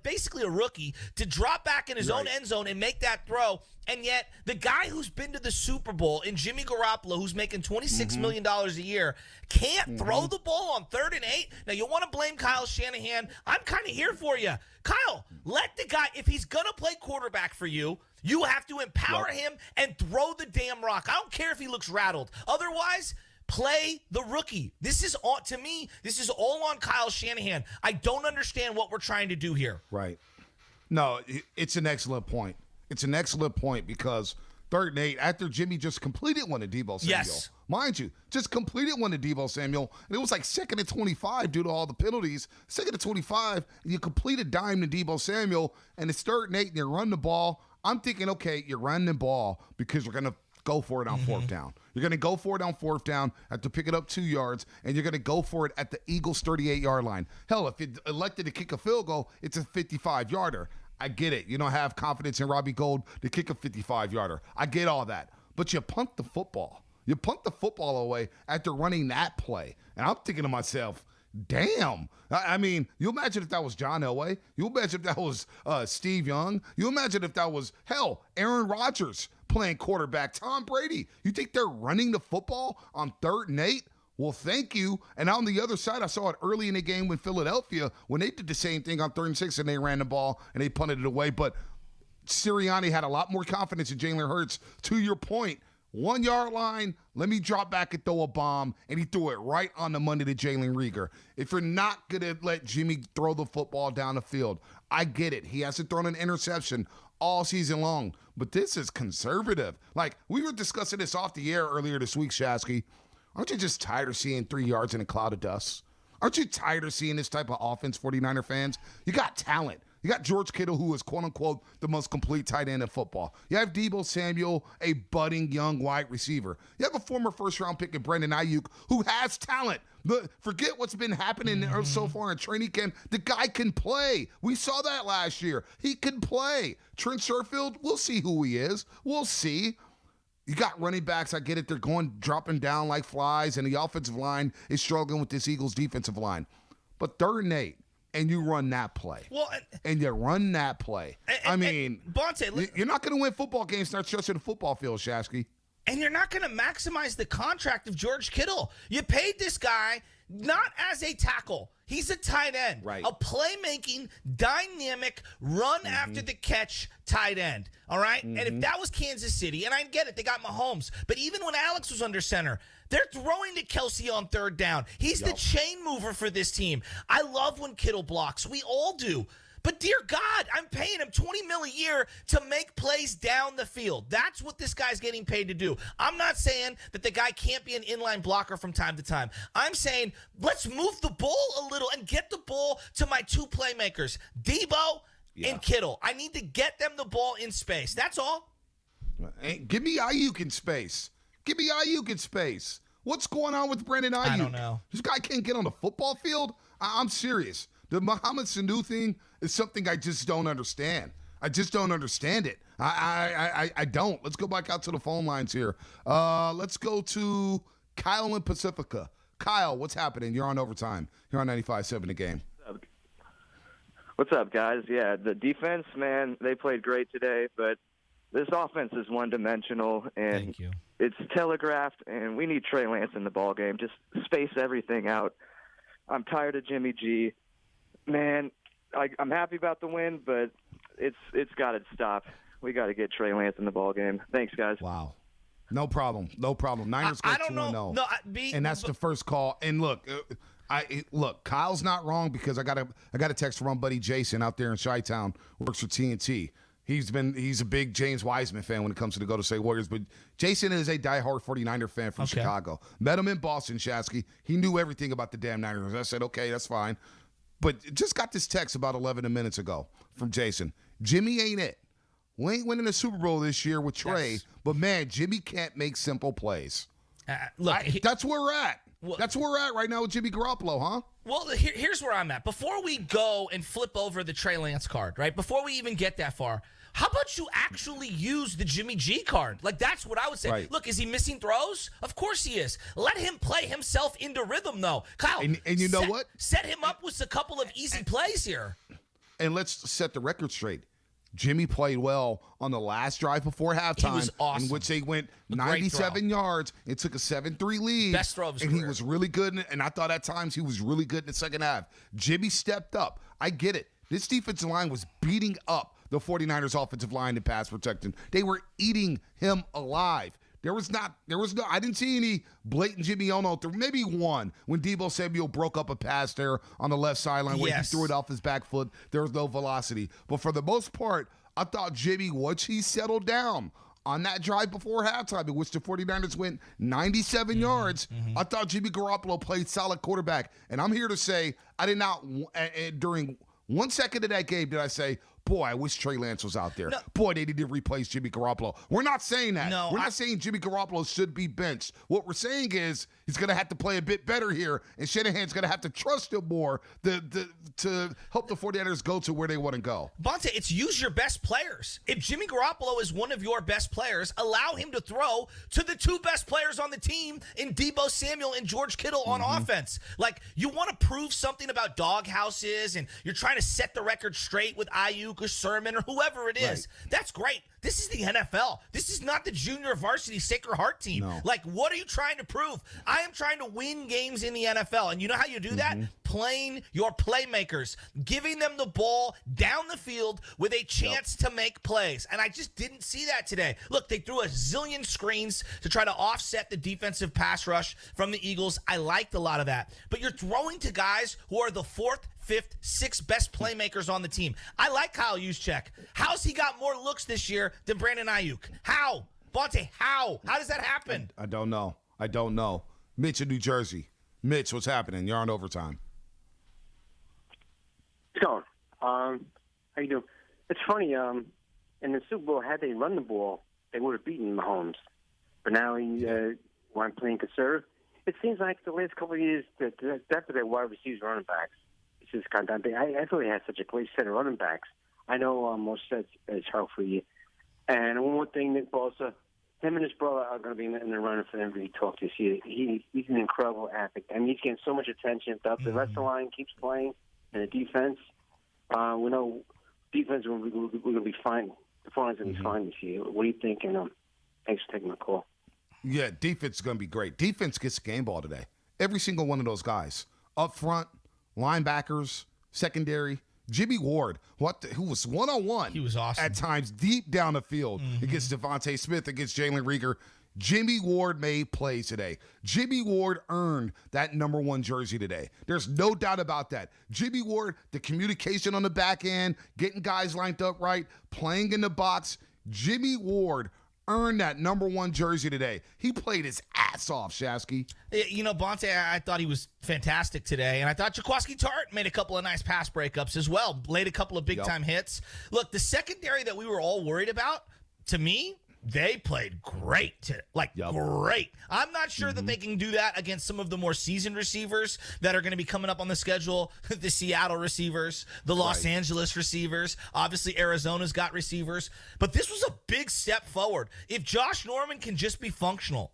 basically a rookie to drop back in his own end zone and make that throw. And yet, the guy who's been to the Super Bowl in Jimmy Garoppolo, who's making $26 million a year, can't throw the ball on 3rd and 8. Now, you want to blame Kyle Shanahan. I'm kind of here for you. Kyle, let the guy, if he's going to play quarterback for you, you have to empower him and throw the damn rock. I don't care if he looks rattled. Otherwise, play the rookie. This is all, to me, this is all on Kyle Shanahan. I don't understand what we're trying to do here. Right. No, it's an excellent point. It's an excellent point because 3rd and 8, after Jimmy just completed one to Deebo Samuel. Yes. Mind you, just completed one to Deebo Samuel, and it was like 2nd and 25 due to all the penalties. 2nd and 25, and you complete a dime to Deebo Samuel, and it's 3rd and 8, and you run the ball. I'm thinking, okay, you're running the ball because you're going to go for it on 4th down. You're going to go for it on 4th down, have to pick it up 2 yards, and you're going to go for it at the Eagles' 38-yard line. Hell, if you elected to kick a field goal, it's a 55-yarder. I get it. You don't have confidence in Robbie Gould to kick a 55-yarder. I get all that. But you punt the football. You punt the football away after running that play. And I'm thinking to myself, damn. I mean, you imagine if that was John Elway. You imagine if that was Steve Young. You imagine if that was, hell, Aaron Rodgers playing quarterback, Tom Brady. You think they're running the football on 3rd and 8? Well, thank you. And on the other side, I saw it early in the game with Philadelphia when they did the same thing on 3rd and 6 and they ran the ball and they punted it away. But Sirianni had a lot more confidence in Jalen Hurts. To your point, 1-yard line, let me drop back and throw a bomb, and he threw it right on the money to Jalen Reagor. If you're not going to let Jimmy throw the football down the field, I get it. He hasn't thrown an interception all season long, but this is conservative. Like, we were discussing this off the air earlier this week, Shasky. Aren't you just tired of seeing 3 yards in a cloud of dust? Aren't you tired of seeing this type of offense, 49er fans? You got talent. You got George Kittle, who is, quote-unquote, the most complete tight end in football. You have Deebo Samuel, a budding young wide receiver. You have a former first-round pick in Brandon Ayuk, who has talent. Forget what's been happening so far in training camp. The guy can play. We saw that last year. He can play. Trent Sherfield, we'll see who he is. We'll see. You got running backs, I get it, they're dropping down like flies, and the offensive line is struggling with this Eagles defensive line. But 3rd and 8, and you run that play. Well, and you run that play. I mean, Bonta, you're not going to win football games, not stretching the football field, Shasky. And you're not going to maximize the contract of George Kittle. You paid this guy not as a tackle. He's a tight end. Right. A playmaking, dynamic, run after the catch tight end. All right? And if that was Kansas City, and I get it, they got Mahomes. But even when Alex was under center, they're throwing to Kelsey on 3rd down. He's the chain mover for this team. I love when Kittle blocks. We all do. But dear God, I'm paying him $20 million a year to make plays down the field. That's what this guy's getting paid to do. I'm not saying that the guy can't be an inline blocker from time to time. I'm saying let's move the ball a little and get the ball to my 2 playmakers, Deebo and Kittle. I need to get them the ball in space. That's all. Give me Ayuk in space. Give me Ayuk in space. What's going on with Brandon Ayuk? I don't know. This guy can't get on the football field? I'm serious. The Mohamed Sanu thing is something I just don't understand. I just don't understand it. I don't. Let's go back out to the phone lines here. Let's go to Kyle in Pacifica. Kyle, what's happening? You're on overtime. You're on 95.7 The Game. What's up, guys? Yeah, the defense, man, they played great today, but this offense is one-dimensional, and it's telegraphed, and we need Trey Lance in the ballgame. Just space everything out. I'm tired of Jimmy G. Man, I'm happy about the win, but it's got to stop. We got to get Trey Lance in the ballgame. Thanks, guys. Wow. No problem. No problem. Niners go 2-0. No, and that's the first call. And look, Kyle's not wrong because I got a text from my buddy Jason out there in Chi-Town, works for TNT. He's a big James Wiseman fan when it comes to the Golden State Warriors, but Jason is a diehard 49er fan from Chicago. Met him in Boston, Shasky. He knew everything about the damn Niners. I said, okay, that's fine. But just got this text about 11 minutes ago from Jason. Jimmy ain't it. We ain't winning the Super Bowl this year with Trey, but, man, Jimmy can't make simple plays. That's where we're at. That's where we're at right now with Jimmy Garoppolo, huh? Well, here's where I'm at. Before we go and flip over the Trey Lance card, right, before we even get that far, How about you actually use the Jimmy G card? Like, that's what I would say. Right. Look, is he missing throws? Of course he is. Let him play himself into rhythm, though. Kyle, and you know what? Set him up with a couple of easy plays here. And let's set the record straight. Jimmy played well on the last drive before halftime, He was awesome. in which they went 97 yards and took a 7-3 lead. Best throw of his and career. he was really good, and I thought at times he was really good in the second half. Jimmy stepped up. I get it. This defensive line was beating up the 49ers offensive line in pass protection. They were eating him alive. I didn't see any blatant Jimmy Ono through, maybe one when Deebo Samuel broke up a pass there on the left sideline where he threw it off his back foot. There was no velocity. But for the most part, I thought Jimmy, once he settled down on that drive before halftime, in which the 49ers went 97 yards, I thought Jimmy Garoppolo played solid quarterback. And I'm here to say, I did not, during 1 second of that game, did I say, boy, I wish Trey Lance was out there. No. Boy, they need to replace Jimmy Garoppolo. We're not saying that. No, we're not saying Jimmy Garoppolo should be benched. What we're saying is he's going to have to play a bit better here, and Shanahan's going to have to trust him more to help the 49ers go to where they want to go. Bonta, it's use your best players. If Jimmy Garoppolo is one of your best players, allow him to throw to the two best players on the team in Deebo Samuel and George Kittle on offense. Like, you want to prove something about dog houses, and you're trying to set the record straight with Ayuk or Sermon or whoever it is. Right. That's great. This is the NFL. This is not the junior varsity Sacred Heart team. No. Like, what are you trying to prove? I am trying to win games in the NFL. And you know how you do that? Playing your playmakers, giving them the ball down the field with a chance to make plays. And I just didn't see that today. Look, they threw a zillion screens to try to offset the defensive pass rush from the Eagles. I liked a lot of that. But you're throwing to guys who are the fourth, fifth, sixth best playmakers on the team. I like Kyle Juszczyk. How's he got more looks this year than Brandon Ayuk? How? Bonta, how? How does that happen? I don't know. Mitch in New Jersey. Mitch, what's happening? You're on overtime. What's going on? How you doing? It's funny. In the Super Bowl, had they run the ball, they would have beaten Mahomes. But now he want playing conservative. It seems like the last couple of years that after their wide receivers, running backs, it's just kind of. I thought he had such a great set of running backs. I know most sets is hard for you. And one more thing, Nick Bosa, him and his brother are going to be in the running for MVP talk this year. He's an incredible athlete. I mean, he's getting so much attention. The rest of the line keeps playing, and the defense, we know defense we're going to be fine. The front is going to be fine this year. What do you think? And thanks for taking my call. Yeah, defense is going to be great. Defense gets the game ball today. Every single one of those guys. Up front, linebackers, secondary. Jimmy Ward, who was one-on-one. He was awesome. At times, deep down the field against Devontae Smith, against Jalen Reagor. Jimmy Ward made plays today. Jimmy Ward earned that number 1 jersey today. There's no doubt about that. Jimmy Ward, the communication on the back end, getting guys lined up right, playing in the box. Jimmy Ward earned that number 1 jersey today. He played his ass off, Shasky. You know, Bonta, I thought he was fantastic today, and I thought Jaquiski Tartt made a couple of nice pass breakups as well, laid a couple of big-time hits. Look, the secondary that we were all worried about, to me, they played great today. Great. I'm not sure that they can do that against some of the more seasoned receivers that are going to be coming up on the schedule. The Seattle receivers, the Los Angeles receivers. Obviously, Arizona's got receivers. But this was a big step forward. If Josh Norman can just be functional,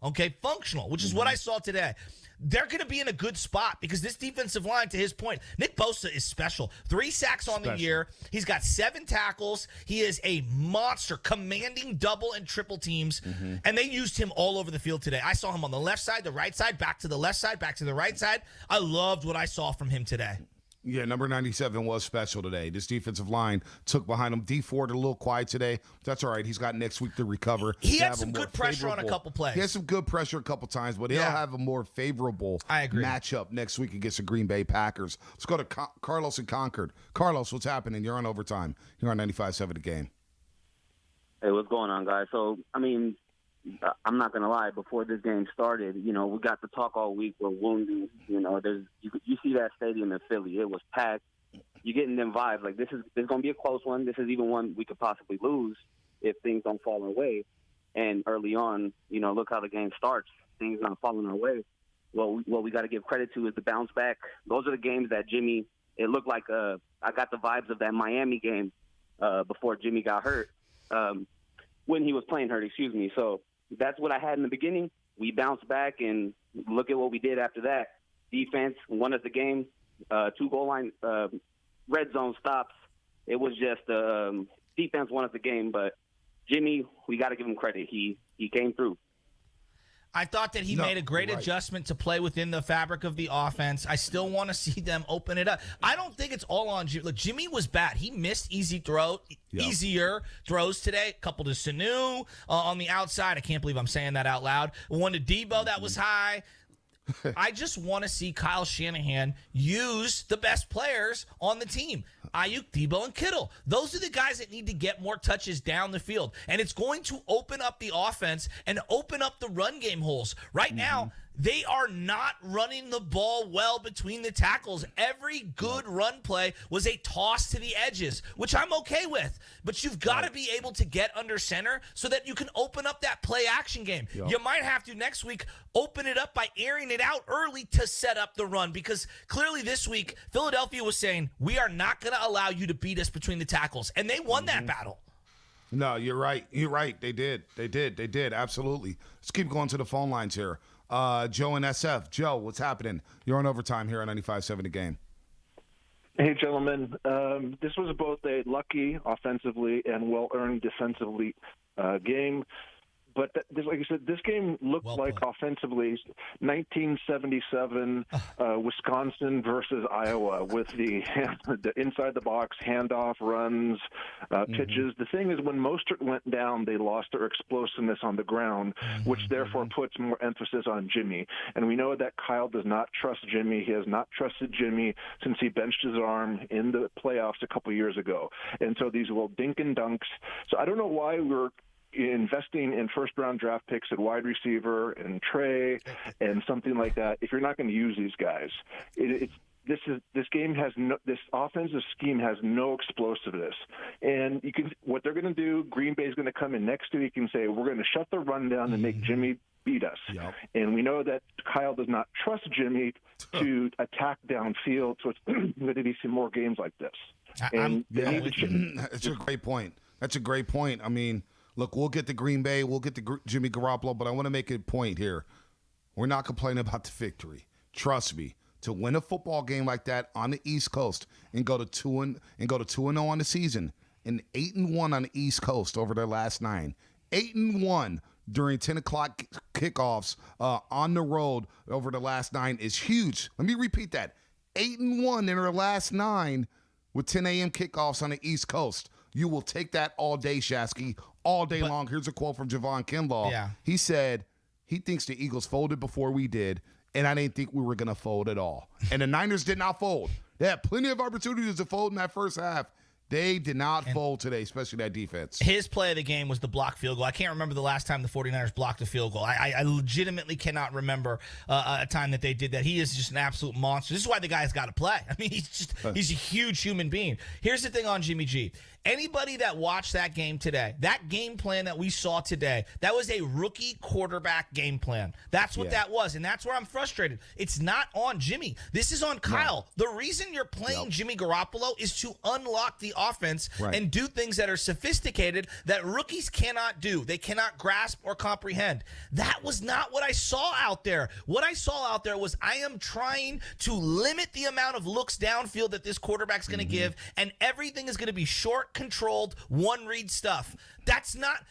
which is what I saw today, they're going to be in a good spot because this defensive line, to his point, Nick Bosa is special. 3 sacks on the year. He's got 7 tackles. He is a monster, commanding double and triple teams, and they used him all over the field today. I saw him on the left side, the right side, back to the left side, back to the right side. I loved what I saw from him today. Yeah, number 97 was special today. This defensive line took behind him. D Ford a little quiet today. That's all right. He's got next week to recover. He had some good pressure on a couple plays. He had some good pressure a couple times, but he'll have a more favorable matchup next week against the Green Bay Packers. Let's go to Carlos in Concord. Carlos, what's happening? You're on overtime. You're on 95.7 The Game. Hey, what's going on, guys? So, I mean, I'm not going to lie. Before this game started, we got to talk all week. We're wounded. You see that stadium in Philly. It was packed. You're getting them vibes. Like, this is going to be a close one. This is even one we could possibly lose if things don't fall our way. And early on, look how the game starts. Things not falling our way. Well, what we got to give credit to is the bounce back. Those are the games that Jimmy, it looked like I got the vibes of that Miami game before Jimmy got hurt. when he was playing hurt. Excuse me. So that's what I had in the beginning. We bounced back, and look at what we did after that. Defense won us the game. 2-goal line red zone stops. It was just defense won us the game, but Jimmy, we got to give him credit. He came through. I thought that he made a great adjustment to play within the fabric of the offense. I still want to see them open it up. I don't think it's all on Jimmy. Look, Jimmy was bad. He missed easier throws today. A couple to Sanu on the outside. I can't believe I'm saying that out loud. One to Debo that was high. I just want to see Kyle Shanahan use the best players on the team. Ayuk, Debo, and Kittle. Those are the guys that need to get more touches down the field. And it's going to open up the offense and open up the run game holes. Right now, they are not running the ball well between the tackles. Every good run play was a toss to the edges, which I'm okay with. But you've got to be able to get under center so that you can open up that play action game. You might have to next week open it up by airing it out early to set up the run, because clearly this week Philadelphia was saying, we are not going to allow you to beat us between the tackles. And they won that battle. No, you're right. You're right. They did. Absolutely. Let's keep going to the phone lines here. Joe and SF. Joe, what's happening? You're on overtime here on 95.7 The Game. Hey, gentlemen. This was both a lucky offensively and well-earned defensively game. But like I said, this game looked like offensively 1977 Wisconsin versus Iowa with the inside the box handoff runs, pitches. The thing is, when Mostert went down, they lost their explosiveness on the ground, which therefore puts more emphasis on Jimmy. And we know that Kyle does not trust Jimmy. He has not trusted Jimmy since he benched his arm in the playoffs a couple years ago. And so these little dink and dunks. So I don't know why we're investing in first-round draft picks at wide receiver and Trey and something like that if you're not going to use these guys. This offensive scheme has no explosiveness, and what they're going to do. Green Bay is going to come in next week and say we're going to shut the run down and make Jimmy beat us. And we know that Kyle does not trust Jimmy to attack downfield, so it's going to be some more games like this. That's a great point. That's a great point. I mean, look, we'll get to Green Bay, we'll get to Jimmy Garoppolo, but I want to make a point here. We're not complaining about the victory. Trust me, to win a football game like that on the East Coast and go to 2-0 on the season, and 8-1 on the East Coast over their last 9, 8-1 during 10 o'clock kickoffs on the road over the last 9 is huge. Let me repeat that: 8-1 in their last 9 with 10 a.m. kickoffs on the East Coast. You will take that all day, Shasky, all day long. Here's a quote from Javon Kinlaw. Yeah. He said he thinks the Eagles folded before we did, and I didn't think we were going to fold at all. And the Niners did not fold. They had plenty of opportunities to fold in that first half. They did not fold today, especially that defense. His play of the game was the blocked field goal. I can't remember the last time the 49ers blocked a field goal. I legitimately cannot remember a time that they did that. He is just an absolute monster. This is why the guy's got to play. I mean, he's a huge human being. Here's the thing on Jimmy G. Anybody that watched that game today, that game plan that we saw today, that was a rookie quarterback game plan. That's what that was, and that's where I'm frustrated. It's not on Jimmy. This is on Kyle. The reason you're playing Jimmy Garoppolo is to unlock the offense and do things that are sophisticated that rookies cannot do. They cannot grasp or comprehend. That was not what I saw out there. What I saw out there was I am trying to limit the amount of looks downfield that this quarterback's going to give, and everything is going to be short, controlled, one read stuff. That's not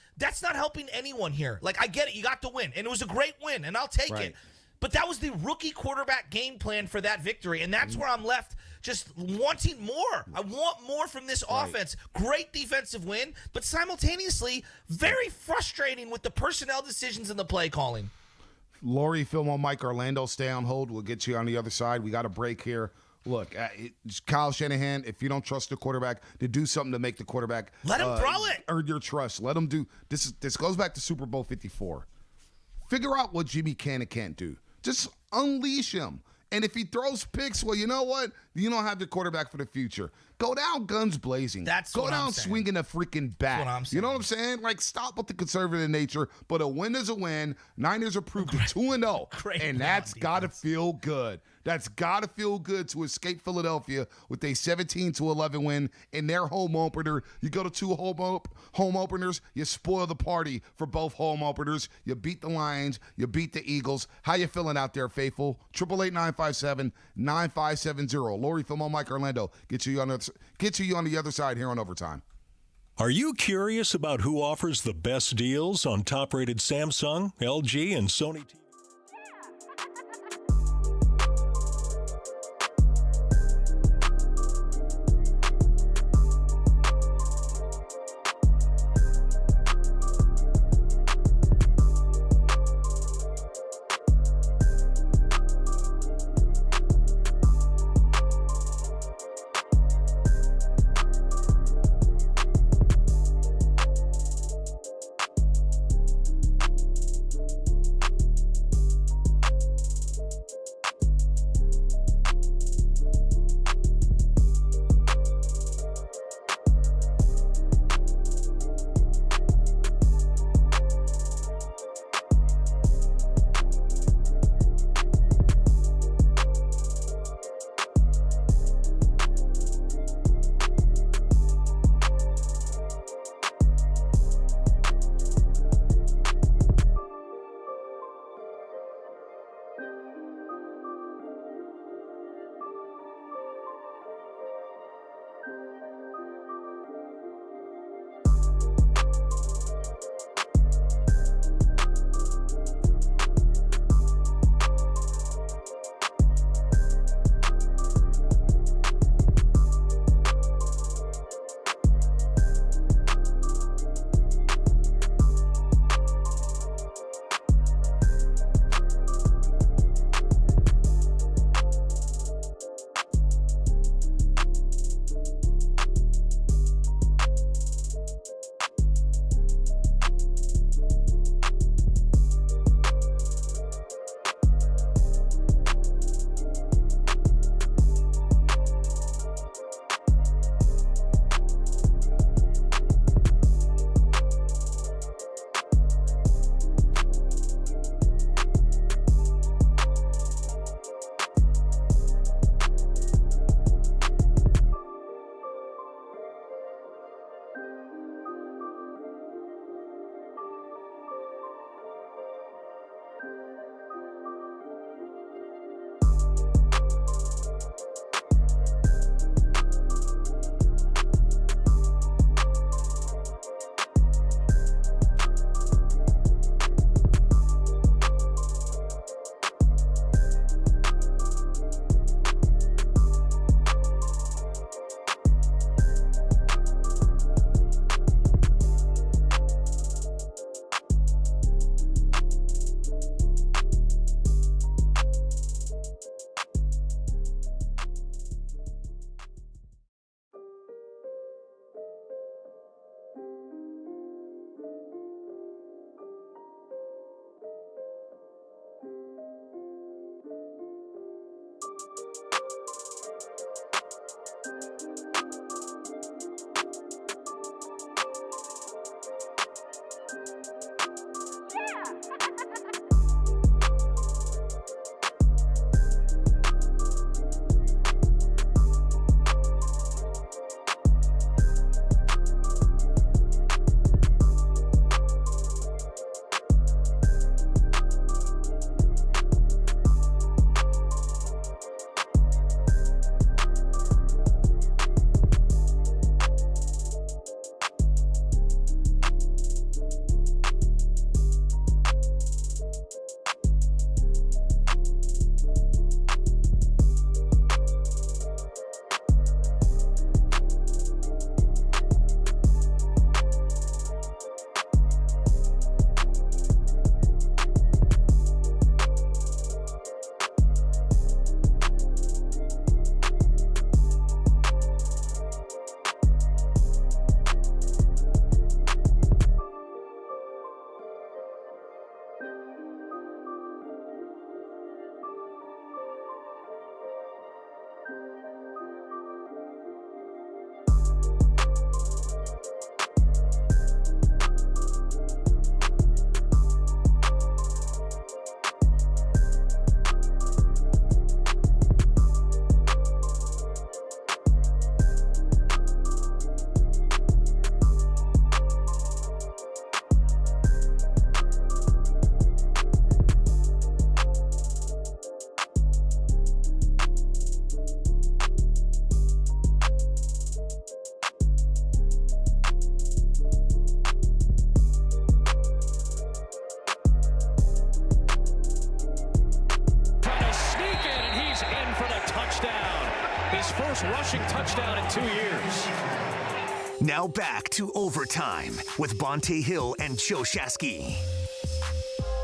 helping anyone here. Like, I get it, you got the win, and it was a great win, and I'll take it. But that was the rookie quarterback game plan for that victory, and that's where I'm left just wanting more. I want more from this offense. Great defensive win, but simultaneously very frustrating with the personnel decisions and the play calling. Lori, Phil, on Mike Orlando, stay on hold. We'll get you on the other side. We got a break here. Look, Kyle Shanahan, if you don't trust the quarterback, to do something to make the quarterback let him throw it. Earn your trust. Let him do this. This goes back to Super Bowl 54. Figure out what Jimmy can and can't do. Just unleash him. And if he throws picks, well, you know what? You don't have the quarterback for the future. Go down guns blazing. Go down swinging a freaking bat. That's what I'm saying. You know what I'm saying? Like, stop with the conservative nature. But a win is a win. Niners are proved to 2-0. And that's got to feel good. That's got to feel good to escape Philadelphia with a 17-11 win in their home opener. You go to 2 home openers, you spoil the party for both home openers. You beat the Lions, you beat the Eagles. How you feeling out there, faithful? 888-957-9570. Lori, Filmo, Mike Orlando get you on the other side here on Overtime. Are you curious about who offers the best deals on top-rated Samsung, LG, and Sony TVs? first rushing touchdown in 2 years. Now back to Overtime with Bonta Hill and Joe Shasky.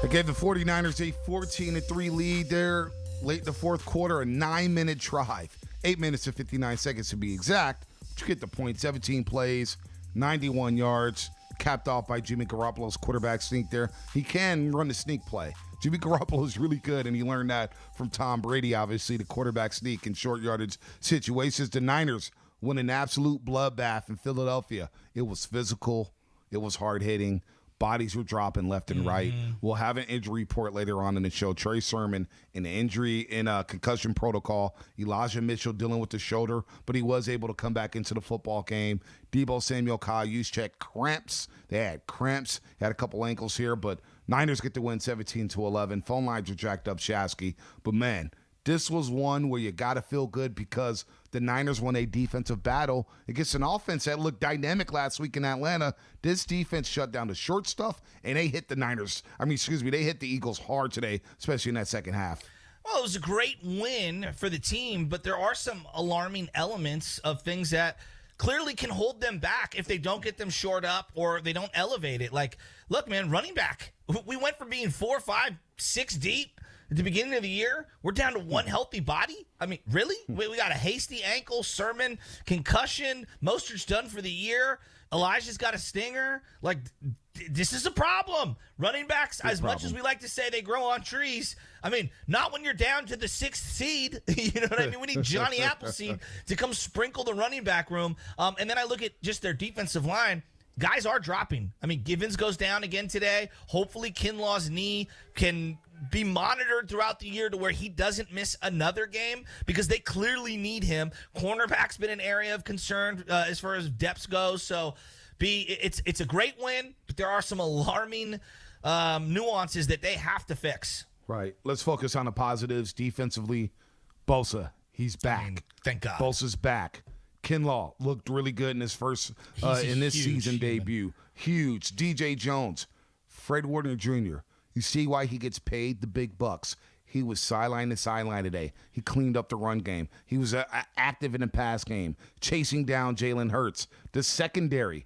They gave the 49ers a 14-3 lead there late in the fourth quarter, a 9-minute drive. 8 minutes and 59 seconds to be exact. But you get the point. 17 plays, 91 yards, capped off by Jimmy Garoppolo's quarterback sneak there. He can run the sneak play. Jimmy Garoppolo is really good, and he learned that from Tom Brady, obviously, the quarterback sneak in short yardage situations. The Niners won an absolute bloodbath in Philadelphia. It was physical. It was hard-hitting. Bodies were dropping left and right. We'll have an injury report later on in the show. Trey Sermon, an injury in a concussion protocol. Elijah Mitchell dealing with the shoulder, but he was able to come back into the football game. Deebo Samuel, Kyle Juszczyk, cramps. They had cramps. Had a couple ankles here, but Niners get the win 17-11. Phone lines are jacked up, Shasky. But, man, this was one where you got to feel good because the Niners won a defensive battle against an offense that looked dynamic last week in Atlanta. This defense shut down the short stuff, and they hit they hit the Eagles hard today, especially in that second half. Well, it was a great win for the team, but there are some alarming elements of things that clearly can hold them back if they don't get them shored up or they don't elevate it. Like, look, man, running back. We went from being 4, 5, 6 deep at the beginning of the year. We're down to one healthy body. I mean, really? We got a hasty ankle, Sermon, concussion. Mostert's done for the year. Elijah's got a stinger. Like, this is a problem. Running backs, as much as we like to say they grow on trees, I mean, not when you're down to the 6th seed. You know what I mean? We need Johnny Appleseed to come sprinkle the running back room. And then I look at just their defensive line. Guys are dropping. I mean, Givens goes down again today. Hopefully Kinlaw's knee can be monitored throughout the year to where he doesn't miss another game because they clearly need him. Cornerback's been an area of concern as far as depth goes. So, it's a great win, but there are some alarming nuances that they have to fix. Right. Let's focus on the positives. Defensively, Bosa, he's back. Thank God. Bosa's back. Kinlaw looked really good in his first in this season debut. Huge. DJ Jones, Fred Warner Jr. You see why he gets paid the big bucks. He was sideline to sideline today. He cleaned up the run game. He was active in the pass game, chasing down Jalen Hurts. The secondary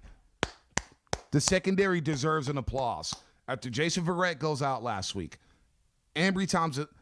deserves an applause. After Jason Verrett goes out last week, Ambry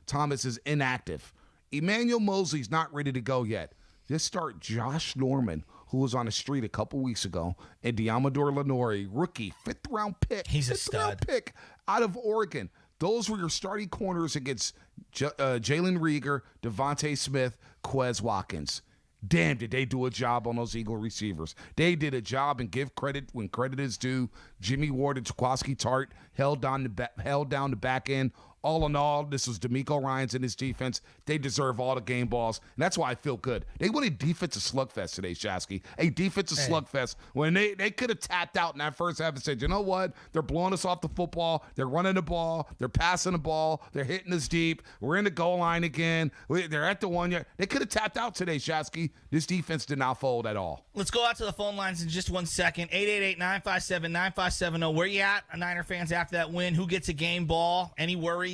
Thomas is inactive. Emmanuel Mosley's not ready to go yet. Just start Josh Norman, who was on the street a couple weeks ago, and Diamador Lenore, rookie, 5th-round pick. He's a stud. Pick out of Oregon. Those were your starting corners against Jalen Reagor, Devontae Smith, Quez Watkins. Damn, did they do a job on those Eagle receivers. They did a job, and give credit when credit is due. Jimmy Ward and Jaquiski Tart held down the back end. All in all, this was D'Amico Ryans and his defense. They deserve all the game balls, and that's why I feel good. They won a defensive slugfest today, Shasky. A defensive slugfest when they could have tapped out in that first half and said, you know what? They're blowing us off the football. They're running the ball. They're passing the ball. They're hitting us deep. We're in the goal line again. They're at the 1 yard. They could have tapped out today, Shasky. This defense did not fold at all. Let's go out to the phone lines in just 1 second. 888-957-9570. Where you at, Niner fans, after that win? Who gets a game ball? Any worries?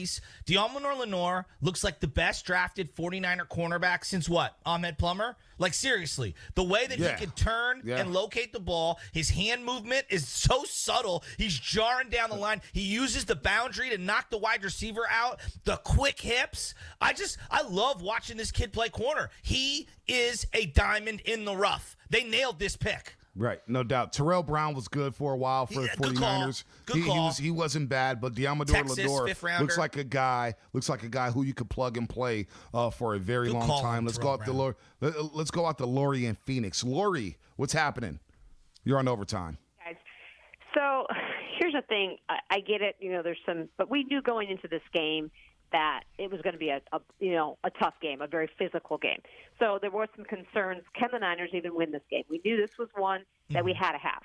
Diamador Lenore looks like the best drafted 49er cornerback since what? Ahmed Plummer? Like, seriously, the way that he can turn and locate the ball, his hand movement is so subtle. He's jarring down the line. He uses the boundary to knock the wide receiver out. The quick hips. I love watching this kid play corner. He is a diamond in the rough. They nailed this pick. Right, no doubt. Terrell Brown was good for a while for the 49ers. Good call. He wasn't bad, but Diamador Lenore looks like a guy who you could plug and play for a very long time. Let's go out to Lori in Phoenix. Lori, what's happening? You're on overtime. Guys, so here's the thing. I get it. There's some, but we knew going into this game that it was going to be a tough game, a very physical game. So there were some concerns. Can the Niners even win this game? We knew this was one that we had to have,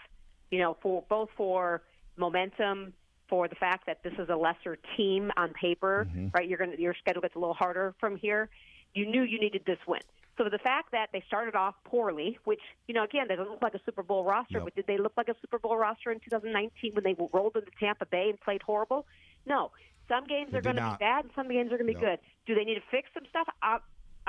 for momentum, for the fact that this is a lesser team on paper, right? Your schedule gets a little harder from here. You knew you needed this win. So the fact that they started off poorly, which, again, they don't look like a Super Bowl roster, but did they look like a Super Bowl roster in 2019 when they rolled into Tampa Bay and played horrible? No. Some games are going to be bad and some games are going to be good. Do they need to fix some stuff?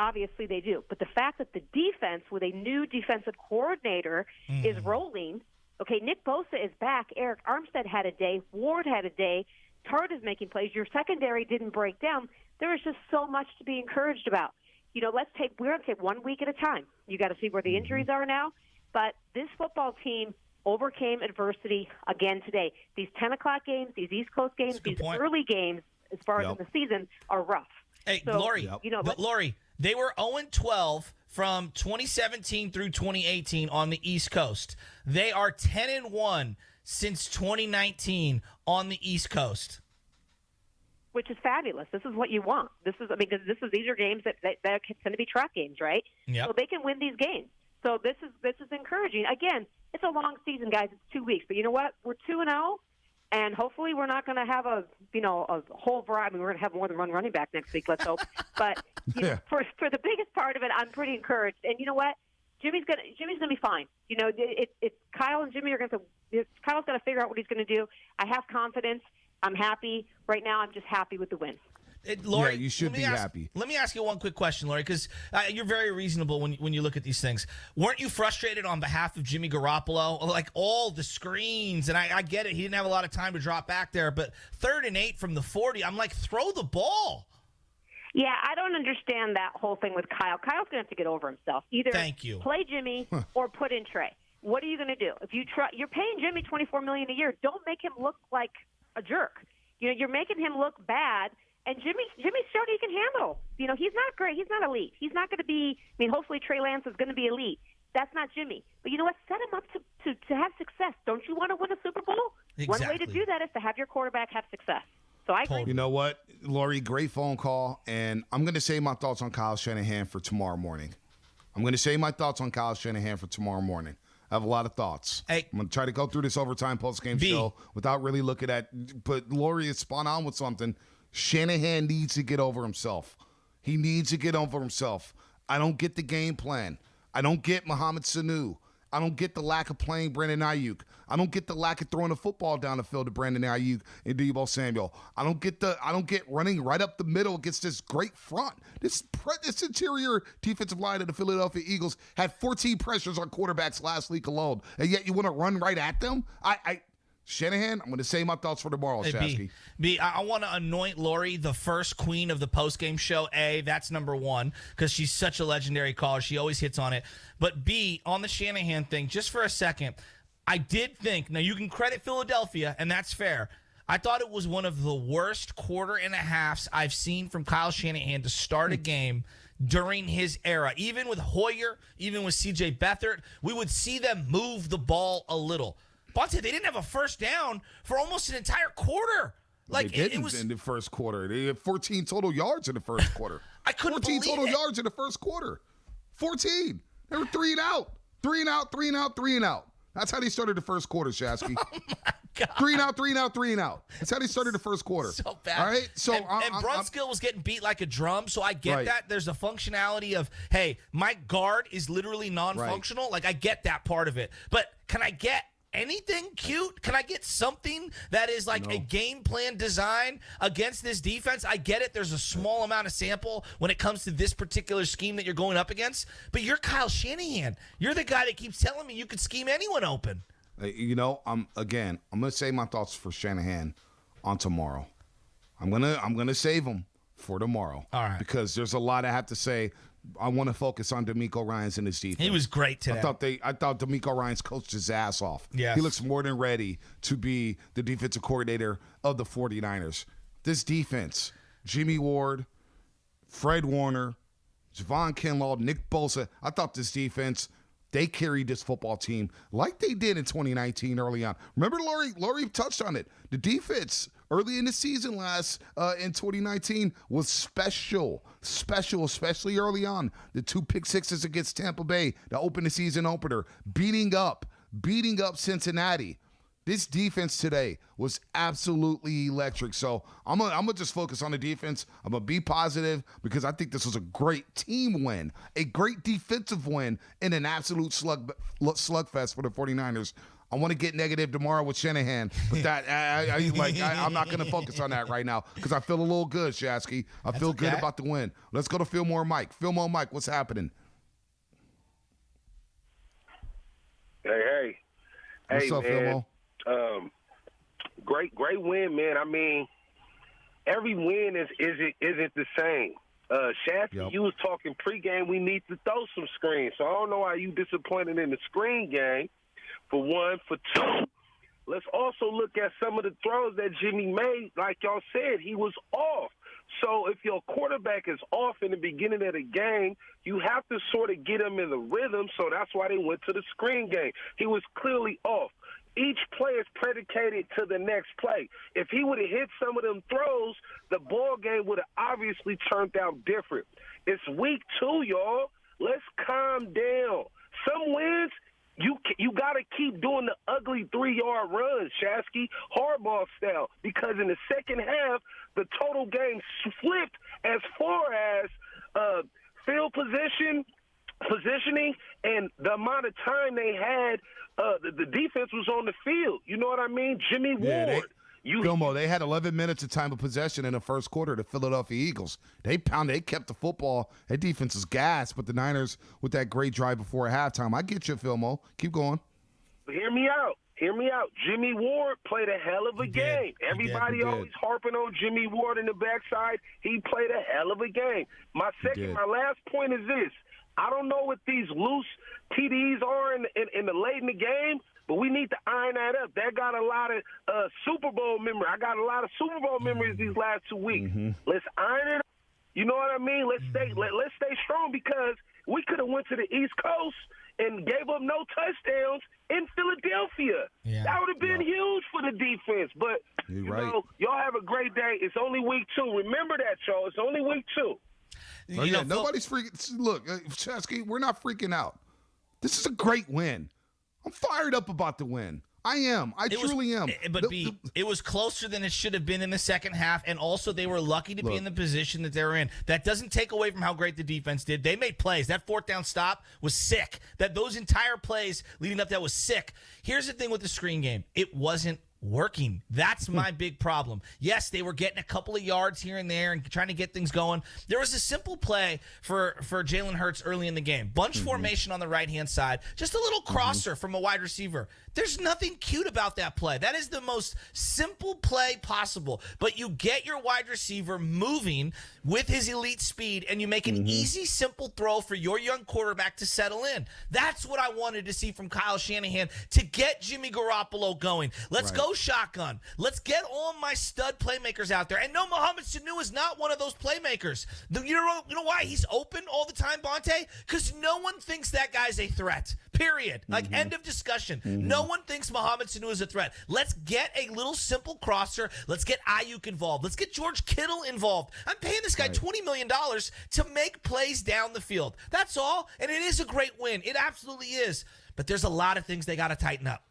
obviously they do. But the fact that the defense with a new defensive coordinator is rolling, okay, Nick Bosa is back. Eric Armstead had a day. Ward had a day. Tart is making plays. Your secondary didn't break down. There is just so much to be encouraged about. You know, we're going to take 1 week at a time. You got to see where the injuries are now. But this football team overcame adversity again today. These 10 o'clock games, these East Coast games, these early games, as far as in the season, are rough. Hey, so, Lori, Lori, they were 0-12 from 2017 through 2018 on the East Coast. They are 10-1 since 2019 on the East Coast, which is fabulous. This is what you want. These are games that tend to be track games, right? Yep. So they can win these games. So this is encouraging. Again, it's a long season, guys. It's 2 weeks, but you know what? We're 2-0. And hopefully we're not going to have a whole variety. I mean, we're going to have more than one running back next week, let's hope. But know, for the biggest part of it, I'm pretty encouraged. And you know what? Jimmy's gonna be fine. You know, it's Kyle and Jimmy are going to. Kyle's going to figure out what he's going to do. I have confidence. I'm happy right now. I'm just happy with the win. Lori, you should be happy. Let me ask you one quick question, Lori, because you're very reasonable when you look at these things. Weren't you frustrated on behalf of Jimmy Garoppolo? Like all the screens, and I get it. He didn't have a lot of time to drop back there, but 3rd and 8 from the 40, I'm like, throw the ball. Yeah, I don't understand that whole thing with Kyle. Kyle's going to have to get over himself. Either play Jimmy or put in Trey. What are you going to do? If you're paying Jimmy $24 million a year, don't make him look like a jerk. You know, you're making him look bad. And Jimmy showed he can handle. You know, he's not great. He's not elite. He's not going to be – I mean, hopefully Trey Lance is going to be elite. That's not Jimmy. But you know what? Set him up to have success. Don't you want to win a Super Bowl? Exactly. One way to do that is to have your quarterback have success. So I agree. You know what, Lori, great phone call. And I'm going to say my thoughts on Kyle Shanahan for tomorrow morning. I have a lot of thoughts. Hey. I'm going to try to go through this overtime postgame show without really looking at – but Lori is spot on with something. Shanahan needs to get over himself. He needs to get over himself. I don't get the game plan. I don't get Mohamed Sanu. I don't get the lack of playing Brandon Ayuk. I don't get the lack of throwing the football down the field to Brandon Ayuk and Deebo Samuel. I don't get running right up the middle against this great front. This interior defensive line of the Philadelphia Eagles had 14 pressures on quarterbacks last week alone, and yet you want to run right at them? Shanahan, I'm going to say my thoughts for tomorrow, Shasky. I want to anoint Lori the first queen of the postgame show. That's number one, because she's such a legendary caller. She always hits on it. But B, on the Shanahan thing, just for a second, I did think, now you can credit Philadelphia, and that's fair. I thought it was one of the worst quarter and a halves I've seen from Kyle Shanahan to start a game during his era. Even with Hoyer, even with C.J. Beathard, we would see them move the ball a little. Bonta, they didn't have a first down for almost an entire quarter. Like they didn't in the first quarter. They had 14 total yards in the first quarter. I couldn't believe 14 total yards in the first quarter. 14. They were 3 and out. 3 and out, 3 and out, 3 and out. That's how they started the first quarter, Shasky. Oh, my God. 3 and out, 3 and out, 3 and out. That's how they started the first quarter. So bad. All right? So and Brunskill was getting beat like a drum, so I get Right. that. There's a functionality of, hey, my guard is literally non-functional. Right. Like, I get that part of it. But can I get anything cute? Can I get something that is like a game plan design against this defense? I get it. There's a small amount of sample when it comes to this particular scheme that you're going up against. But you're Kyle Shanahan. You're the guy that keeps telling me you could scheme anyone open. You know, I'm going to say my thoughts for Shanahan on tomorrow. I'm gonna save them for tomorrow. All right. Because there's a lot I have to say. I want to focus on DeMeco Ryans and his defense. He was great today. I thought DeMeco Ryans coached his ass off. Yes. He looks more than ready to be the defensive coordinator of the 49ers. This defense, Jimmy Ward, Fred Warner, Javon Kinlaw, Nick Bosa, I thought this defense, they carried this football team like they did in 2019 early on. Remember, Lori touched on it. The defense early in the season in 2019 was special, especially early on. The 2 pick sixes against Tampa Bay to open the season opener, beating up Cincinnati. This defense today was absolutely electric. So I'm gonna just focus on the defense. I'm gonna be positive because I think this was a great team win, a great defensive win, and an absolute slugfest for the 49ers. I want to get negative tomorrow with Shanahan, but I'm not going to focus on that right now because I feel a little good, Shasky. I feel good about the win. Let's go to Fillmore Mike. Fillmore Mike, what's happening? Hey. What's up, man? Great win, man. I mean, every win isn't the same. Shasky, you was talking pregame. We need to throw some screens. So I don't know why you disappointed in the screen game. For one, for two, let's also look at some of the throws that Jimmy made. Like y'all said, he was off. So if your quarterback is off in the beginning of the game, you have to sort of get him in the rhythm. So that's why they went to the screen game. He was clearly off. Each play is predicated to the next play. If he would have hit some of them throws, the ball game would have obviously turned out different. It's week 2, y'all. Let's calm down. Some wins, you got to keep doing the ugly 3-yard runs, Shasky, hardball style, because in the second half, the total game flipped as far as field positioning, and the amount of time they had. The defense was on the field. You know what I mean? Jimmy Ward. They had 11 minutes of time of possession in the first quarter. The Philadelphia Eagles. They kept the football. That defense is gas, but the Niners with that great drive before halftime. I get you, Philmo. Keep going. Hear me out. Jimmy Ward played a hell of a game. Everybody always harping on Jimmy Ward in the backside. He played a hell of a game. My last point is this. I don't know what these loose TDs are in the late in the game, but we need to iron that up. That got a lot of Super Bowl memory. I got a lot of Super Bowl memories these last 2 weeks. Let's iron it up. You know what I mean? Let's stay strong because we could have went to the East Coast and gave up no touchdowns in Philadelphia. Yeah. That would have been huge for the defense. But you know, y'all have a great day. It's only week 2. Remember that, y'all. It's only week 2. Nobody's freaking. Look, Shasky, we're not freaking out. This is a great win. I'm fired up about the win. I am. I truly am. But it was closer than it should have been in the second half, and also they were lucky to be in the position that they were in. That doesn't take away from how great the defense did. They made plays. That 4th down stop was sick. Those entire plays leading up to that was sick. Here's the thing with the screen game. It wasn't working. That's my big problem. Yes, they were getting a couple of yards here and there and trying to get things going. There was a simple play for Jalen Hurts early in the game. Bunch formation on the right-hand side. Just a little crosser from a wide receiver. There's nothing cute about that play. That is the most simple play possible. But you get your wide receiver moving with his elite speed, and you make an easy, simple throw for your young quarterback to settle in. That's what I wanted to see from Kyle Shanahan to get Jimmy Garoppolo going. Let's go shotgun. Let's get all my stud playmakers out there. And no, Mohamed Sanu is not one of those playmakers. You know why he's open all the time, Bonta? Because no one thinks that guy's a threat. Period. Like, end of discussion. No one thinks Mohamed Sanu is a threat. Let's get a little simple crosser. Let's get Ayuk involved. Let's get George Kittle involved. I'm paying this guy $20 million to make plays down the field. That's all. And it is a great win. It absolutely is. But there's a lot of things they got to tighten up.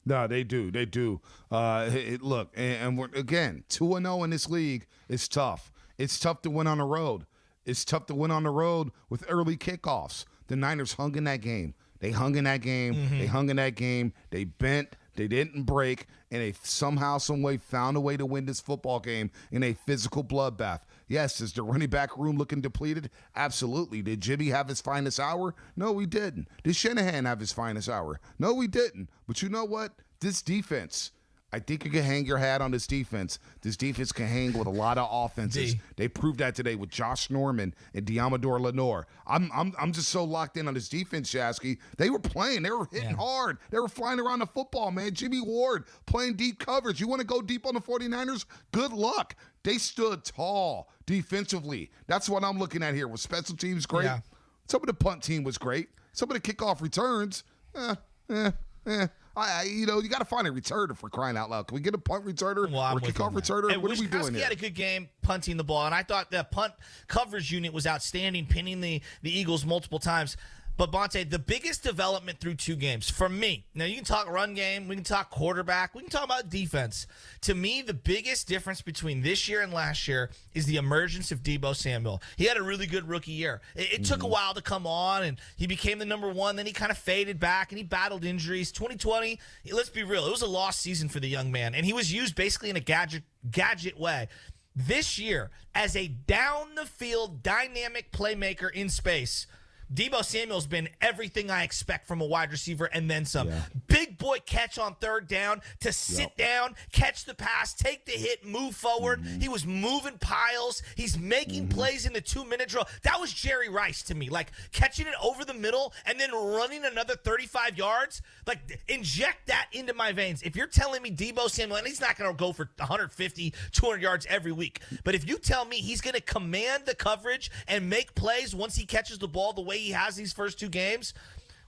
No, they do. They do. Look, and we're, again, 2-0 in this league is tough. It's tough to win on the road. It's tough to win on the road with early kickoffs. The Niners hung in that game. They hung in that game. They hung in that game. They bent. They didn't break. And they somehow, some way found a way to win this football game in a physical bloodbath. Yes, is the running back room looking depleted? Absolutely. Did Jimmy have his finest hour? No, he didn't. Did Shanahan have his finest hour? No, he didn't. But you know what? This defense, I think you can hang your hat on this defense. This defense can hang with a lot of offenses. They proved that today with Josh Norman and Diamador Lenore. I'm just so locked in on this defense, Shasky. They were playing. They were hitting hard. They were flying around the football, man. Jimmy Ward playing deep coverage. You want to go deep on the 49ers? Good luck. They stood tall defensively. That's what I'm looking at here. Was special teams great? Yeah. Some of the punt team was great. Some of the kickoff returns, you got to find a returner for crying out loud. Can we get a punt returner or a kickoff returner? What are we doing here? He had a good game punting the ball, and I thought the punt coverage unit was outstanding, pinning the Eagles multiple times. But, Bonta, the biggest development through 2 games, for me, now you can talk run game, we can talk quarterback, we can talk about defense. To me, the biggest difference between this year and last year is the emergence of Deebo Samuel. He had a really good rookie year. It took a while to come on, and he became the number 1. Then he kind of faded back, and he battled injuries. 2020, let's be real, it was a lost season for the young man, and he was used basically in a gadget way. This year, as a down-the-field dynamic playmaker in space, Deebo Samuel's been everything I expect from a wide receiver and then some. Yeah. Big boy catch on 3rd down to sit down, catch the pass, take the hit, move forward. He was moving piles. He's making plays in the 2-minute drill. That was Jerry Rice to me. Like, catching it over the middle and then running another 35 yards. Like, inject that into my veins. If you're telling me Deebo Samuel, and he's not going to go for 150, 200 yards every week, but if you tell me he's going to command the coverage and make plays once he catches the ball the way he has these first 2 games,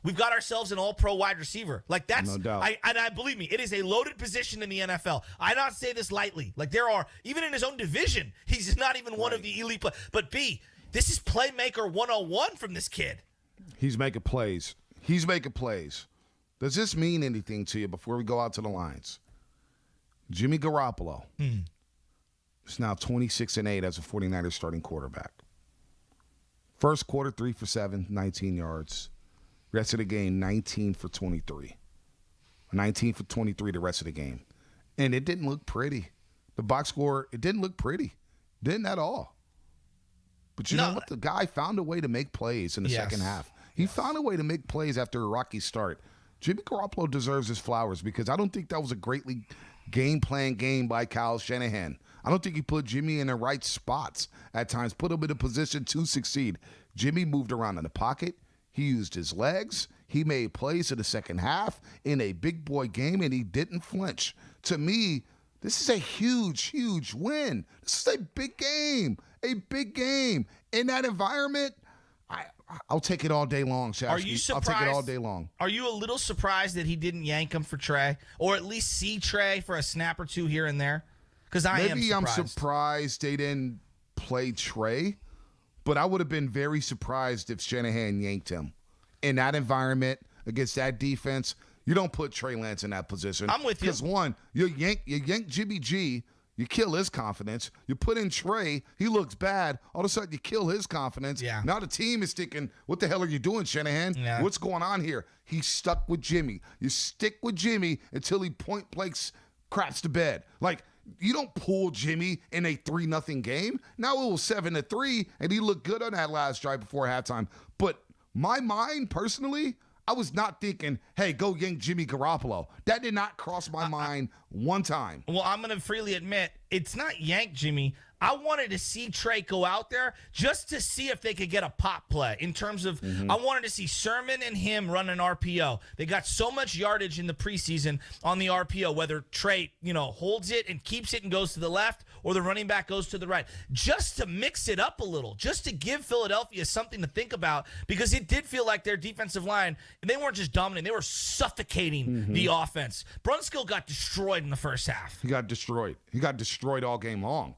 we've got ourselves an all-pro wide receiver. Like, that's, no doubt. I believe me, it is a loaded position in the NFL. I not say this lightly. Like, there are, even in his own division, he's not even one of the elite. But B, this is playmaker 101 from this kid. He's making plays. He's making plays. Does this mean anything to you before we go out to the lines? Jimmy Garoppolo is now 26-8 as a 49ers starting quarterback. First quarter, 3 for 7, 19 yards. Rest of the game, 19 for 23. 19 for 23 the rest of the game. And it didn't look pretty. The box score, it didn't look pretty. Didn't at all. But you know what? The guy found a way to make plays in the second half. He found a way to make plays after a rocky start. Jimmy Garoppolo deserves his flowers because I don't think that was a greatly game-plan game by Kyle Shanahan. I don't think he put Jimmy in the right spots at times, put him in a position to succeed. Jimmy moved around in the pocket. He used his legs. He made plays in the second half in a big boy game, and he didn't flinch. To me, this is a huge, huge win. This is a big game, In that environment, I'll take it all day long, Shasky. Are you surprised? I'll take it all day long. Are you a little surprised that he didn't yank him for Trey, or at least see Trey for a snap or 2 here and there? Because Maybe I'm surprised they didn't play Trey, but I would have been very surprised if Shanahan yanked him. In that environment, against that defense, you don't put Trey Lance in that position. I'm with you. Because, one, you yank Jimmy G, you kill his confidence. You put in Trey, he looks bad. All of a sudden, you kill his confidence. Yeah. Now the team is thinking, what the hell are you doing, Shanahan? Yeah. What's going on here? He's stuck with Jimmy. You stick with Jimmy until he point blanks craps to bed. Like, you don't pull Jimmy in a 3-0 game. Now it was 7-3, and he looked good on that last drive before halftime. But my mind, personally, I was not thinking, hey, go yank Jimmy Garoppolo. That did not cross my mind one time. Well, I'm going to freely admit, it's not yank Jimmy. I wanted to see Trey go out there just to see if they could get a pop play in terms of I wanted to see Sermon and him run an RPO. They got so much yardage in the preseason on the RPO, whether Trey, holds it and keeps it and goes to the left or the running back goes to the right, just to mix it up a little, just to give Philadelphia something to think about, because it did feel like their defensive line, they weren't just dominating, they were suffocating the offense. Brunskill got destroyed in the first half. He got destroyed. He got destroyed all game long.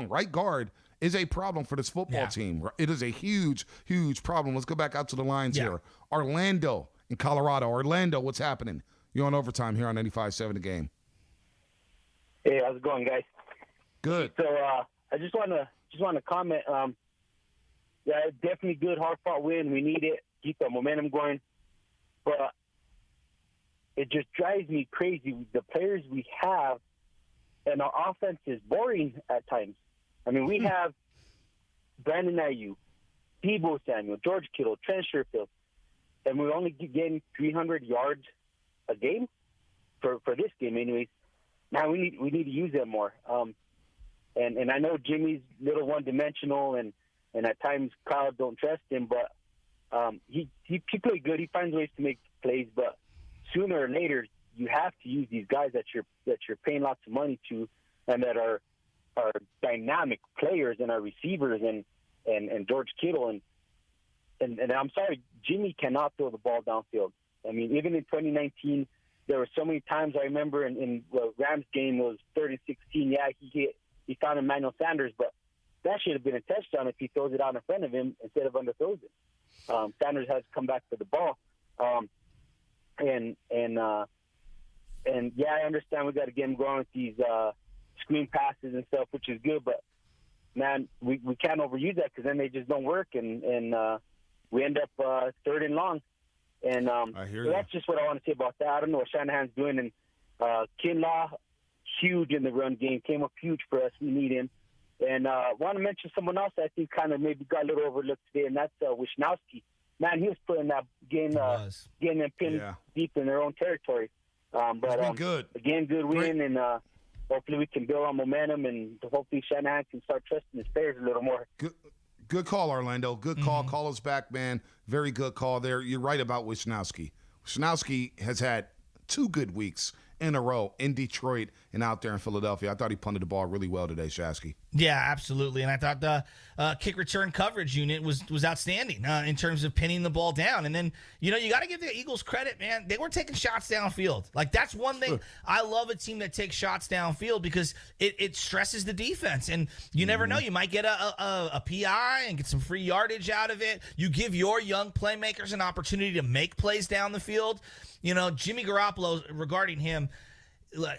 Right guard is a problem for this football team. It is a huge, huge problem. Let's go back out to the lines here. Orlando in Colorado. Orlando, what's happening? You're on overtime here on 95.7 The Game. Hey, how's it going, guys? Good. So I just want to comment. Definitely good, hard-fought win. We need it. Keep the momentum going. But it just drives me crazy. The players we have, and our offense is boring at times. I mean, we have Brandon Ayuk, Deebo Samuel, George Kittle, Trent Sherfield, and we're only getting 300 yards a game for this game, anyways. Now we need to use them more. And I know Jimmy's a little one-dimensional, and at times Kyle don't trust him, but he played good. He finds ways to make plays, but sooner or later you have to use these guys that you're paying lots of money to, and that are dynamic players, and our receivers and George Kittle and I'm sorry, Jimmy cannot throw the ball downfield. I mean, even in 2019, there were so many times I remember in the Rams game, it was 30-16. Yeah, he found Emmanuel Sanders, but that should have been a touchdown if he throws it out in front of him instead of underthrows it. Sanders has to come back for the ball. And yeah, I understand we got to get him going with these screen passes and stuff, which is good, but man, we can't overuse that because then they just don't work, and we end up third and long. And I hear so that's just what I want to say about that. I don't know what Shanahan's doing. And Kinlaw, huge in the run game, came up huge for us. We need him. And I want to mention someone else I think kind of maybe got a little overlooked today, and that's Wisnowski. Man, he was putting that game, getting them pinned deep in their own territory. But good. Again, good win, and hopefully we can build on momentum, and hopefully Shanahan can start trusting his players a little more. Good call, Orlando. Good call. Call us back, man. Very good call there. You're right about Wisnowski. Wisnowski has had 2 good weeks in a row in Detroit and out there in Philadelphia. I thought he punted the ball really well today, Shasky. Yeah, absolutely. And I thought the kick return coverage unit was outstanding in terms of pinning the ball down. And then, you got to give the Eagles credit, man. They were taking shots downfield. Like, that's one thing. I love a team that takes shots downfield because it stresses the defense. And you never know. You might get a PI and get some free yardage out of it. You give your young playmakers an opportunity to make plays down the field. Jimmy Garoppolo, regarding him,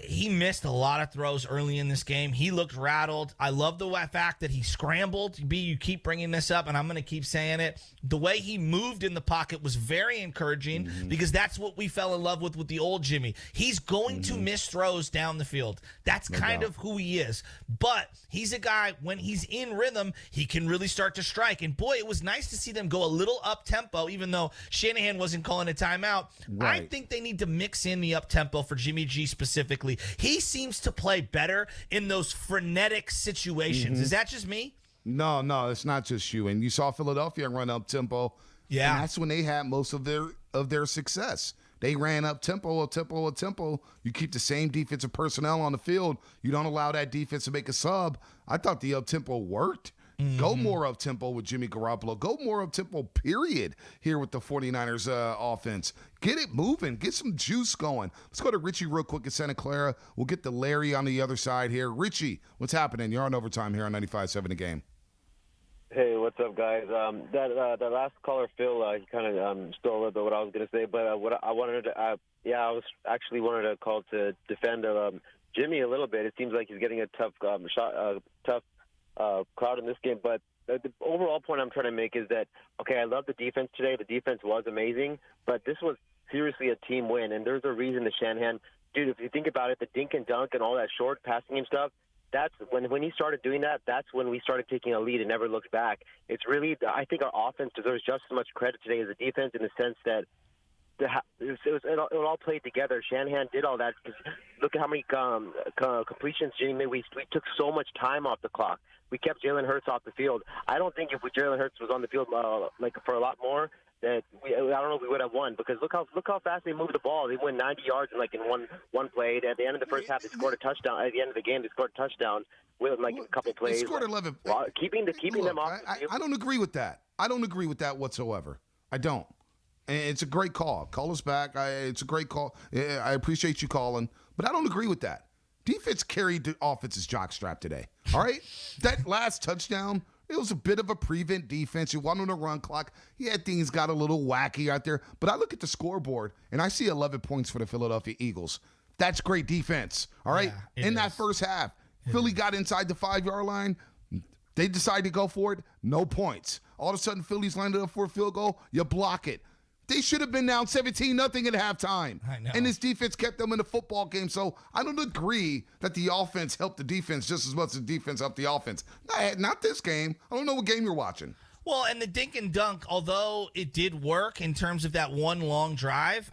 he missed a lot of throws early in this game. He looked rattled. I love the fact that he scrambled. You keep bringing this up, and I'm going to keep saying it. The way he moved in the pocket was very encouraging because that's what we fell in love with the old Jimmy. He's going to miss throws down the field. That's kind of who he is. But he's a guy, when he's in rhythm, he can really start to strike. And, boy, it was nice to see them go a little up-tempo, even though Shanahan wasn't calling a timeout. Right. I think they need to mix in the up-tempo for Jimmy G specifically. He seems to play better in those frenetic situations. Is that just me? No, it's not just you. And you saw Philadelphia run up tempo. Yeah, and that's when they had most of their success. They ran up tempo. You keep the same defensive personnel on the field. You don't allow that defense to make a sub. I thought the up tempo worked. Go more up tempo with Jimmy Garoppolo. Go more up tempo, period, here with the 49ers offense. Get it moving. Get some juice going. Let's go to Richie real quick in Santa Clara. We'll get to Larry on the other side here. Richie, what's happening? You're on overtime here on 95.7 The Game. Hey, what's up, guys? That last caller, Phil, he kind of stole a little bit what I was going to say, but what I wanted to, I was actually wanted to call to defend Jimmy a little bit. It seems like he's getting a tough crowd in this game, but the overall point I'm trying to make is that, okay, I love the defense today. The defense was amazing, but this was seriously a team win, and there's a reason the Shanahan, dude, if you think about it, the dink and dunk and all that short passing and stuff, that's when he started doing that, that's when we started taking a lead and never looked back. It's really, I think our offense deserves just as much credit today as the defense in the sense that it all played together. Shanahan did all that. Look at how many completions Jimmy made. We took so much time off the clock. We kept Jalen Hurts off the field. I don't think if Jalen Hurts was on the field for a lot more, that I don't know if we would have won, because look how fast they moved the ball. They went 90 yards in one play. At the end of the first half, they scored a touchdown. At the end of the game, they scored a touchdown with a couple plays. They scored 11. Keeping them off. I don't agree with that. I don't agree with that whatsoever. I don't. And it's a great call. Call us back. It's a great call. I appreciate you calling, but I don't agree with that. Defense carried the offense's jockstrap today. All right? That last touchdown, it was a bit of a prevent defense. You want on the run clock. Yeah, things got a little wacky out there. But I look at the scoreboard, and I see 11 points for the Philadelphia Eagles. That's great defense. All right? Yeah, that first half, Philly got inside the 5-yard line. They decided to go for it. No points. All of a sudden, Philly's lined up for a field goal. You block it. They should have been down 17-0 at halftime. I know. And this defense kept them in the football game. So I don't agree that the offense helped the defense just as much as the defense helped the offense. Not this game. I don't know what game you're watching. Well, and the dink and dunk, although it did work in terms of that one long drive,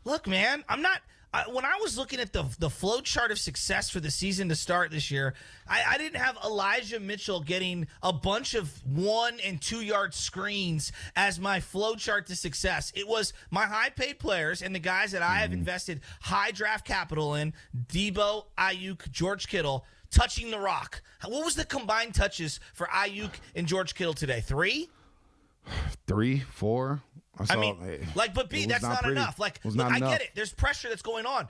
look, man, I'm not – when I was looking at the flow chart of success for the season to start this year, I didn't have Elijah Mitchell getting a bunch of 1- and 2-yard screens as my flow chart to success. It was my high-paid players and the guys that I have invested high draft capital in, Debo, Ayuk, George Kittle, touching the rock. What was the combined touches for Ayuk and George Kittle today? 3? 3, 4. But B, that's not enough. Look, I get it. There's pressure that's going on.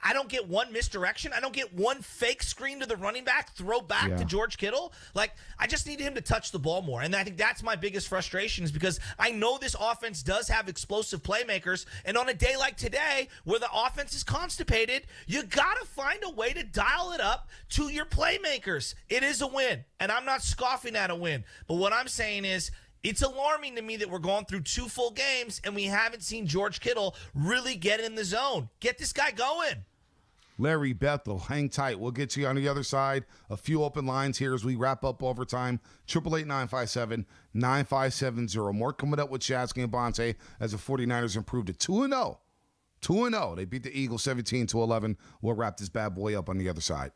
I don't get one misdirection. I don't get one fake screen to the running back, throw back to George Kittle. Like, I just need him to touch the ball more. And I think that's my biggest frustration, is because I know this offense does have explosive playmakers. And on a day like today, where the offense is constipated, you got to find a way to dial it up to your playmakers. It is a win, and I'm not scoffing at a win. But what I'm saying is, it's alarming to me that we're going through 2 full games and we haven't seen George Kittle really get in the zone. Get this guy going. Larry Bethel, hang tight. We'll get to you on the other side. A few open lines here as we wrap up overtime. 888-957-9570. More coming up with Shasky and Bonta as the 49ers improved to 2-0. 2-0. They beat the Eagles 17-11. We'll wrap this bad boy up on the other side.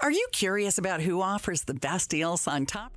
Are you curious about who offers the best deals on top?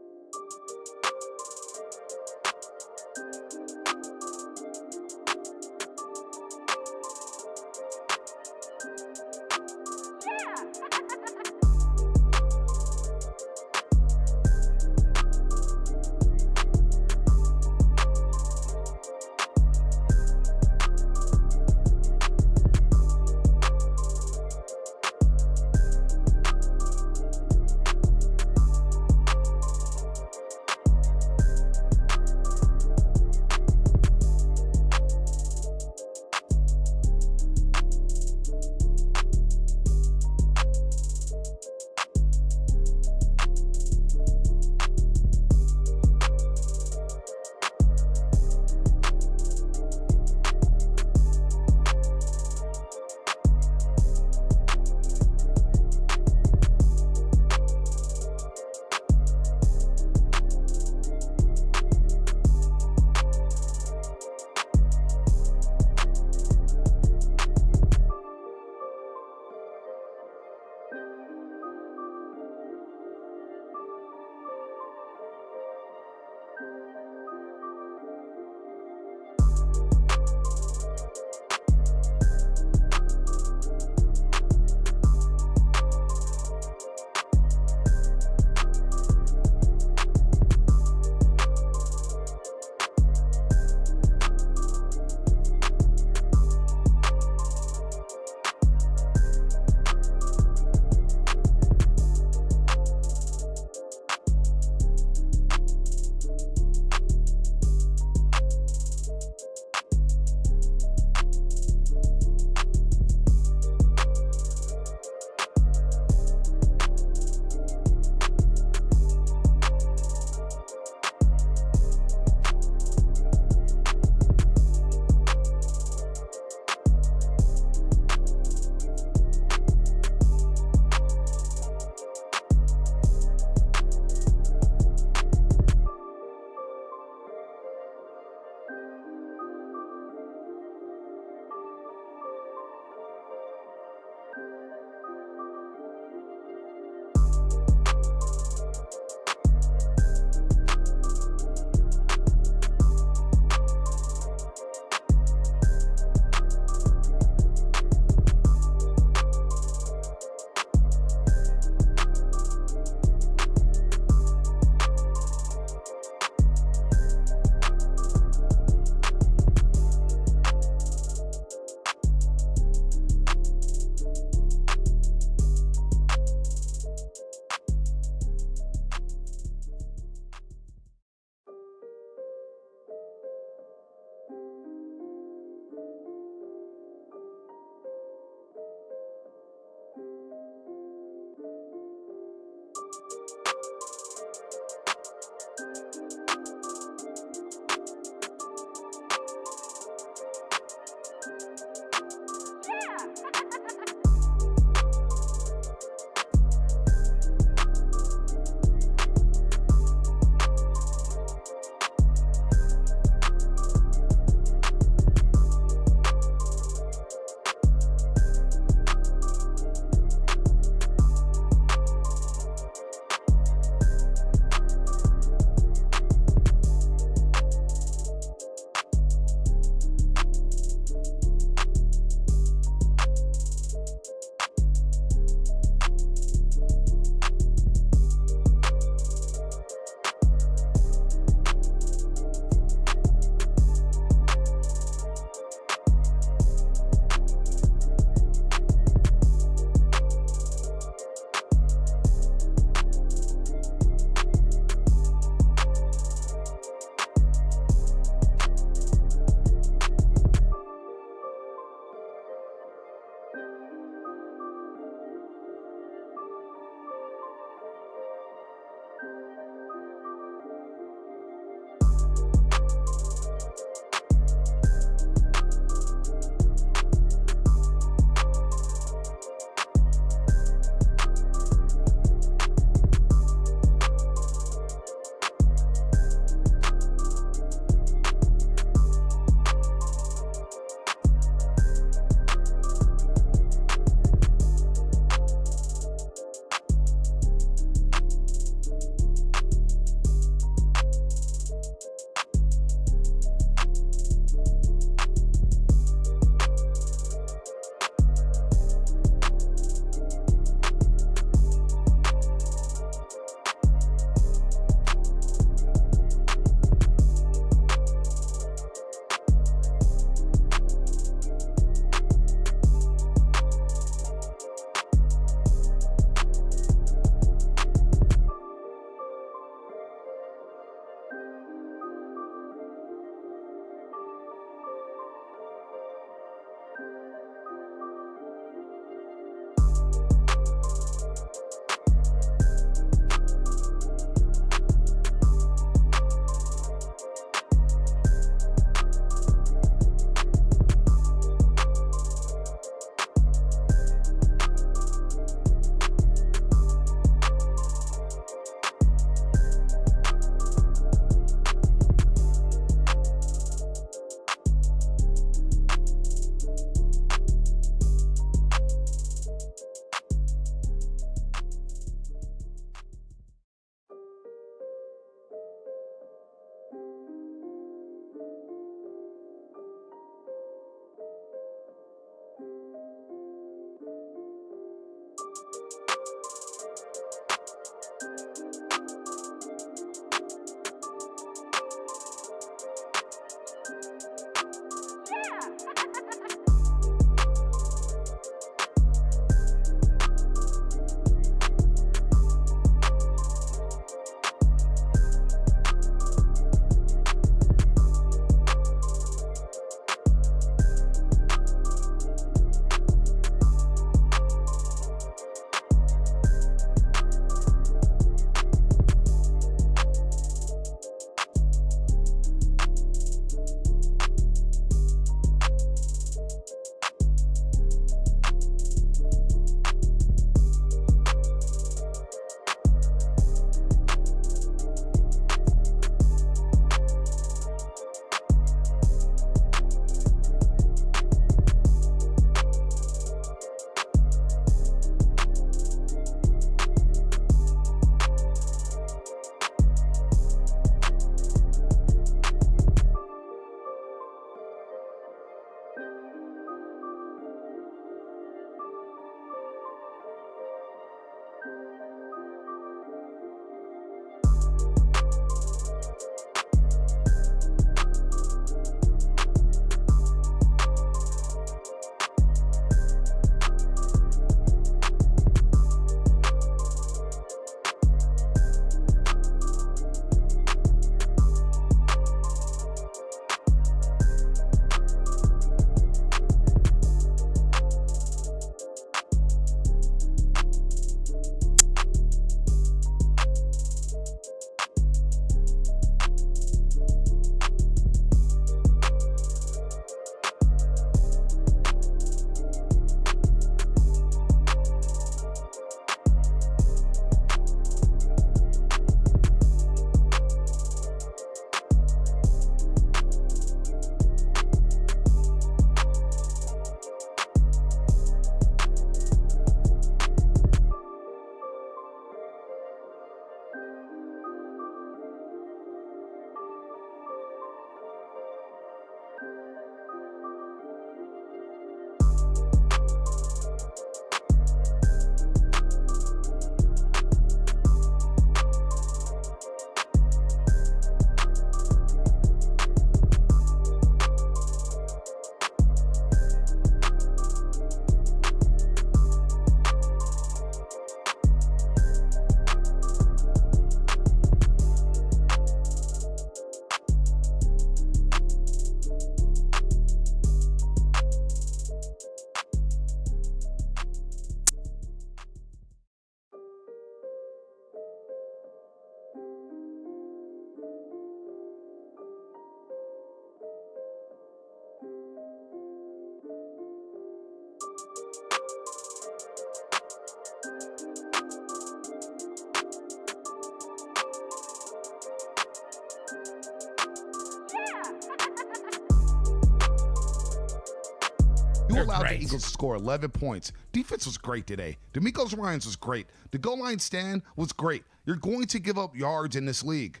You allowed great. the Eagles to score 11 points. Defense was great today. DeMeco Ryans was great. The goal line stand was great. You're going to give up yards in this league.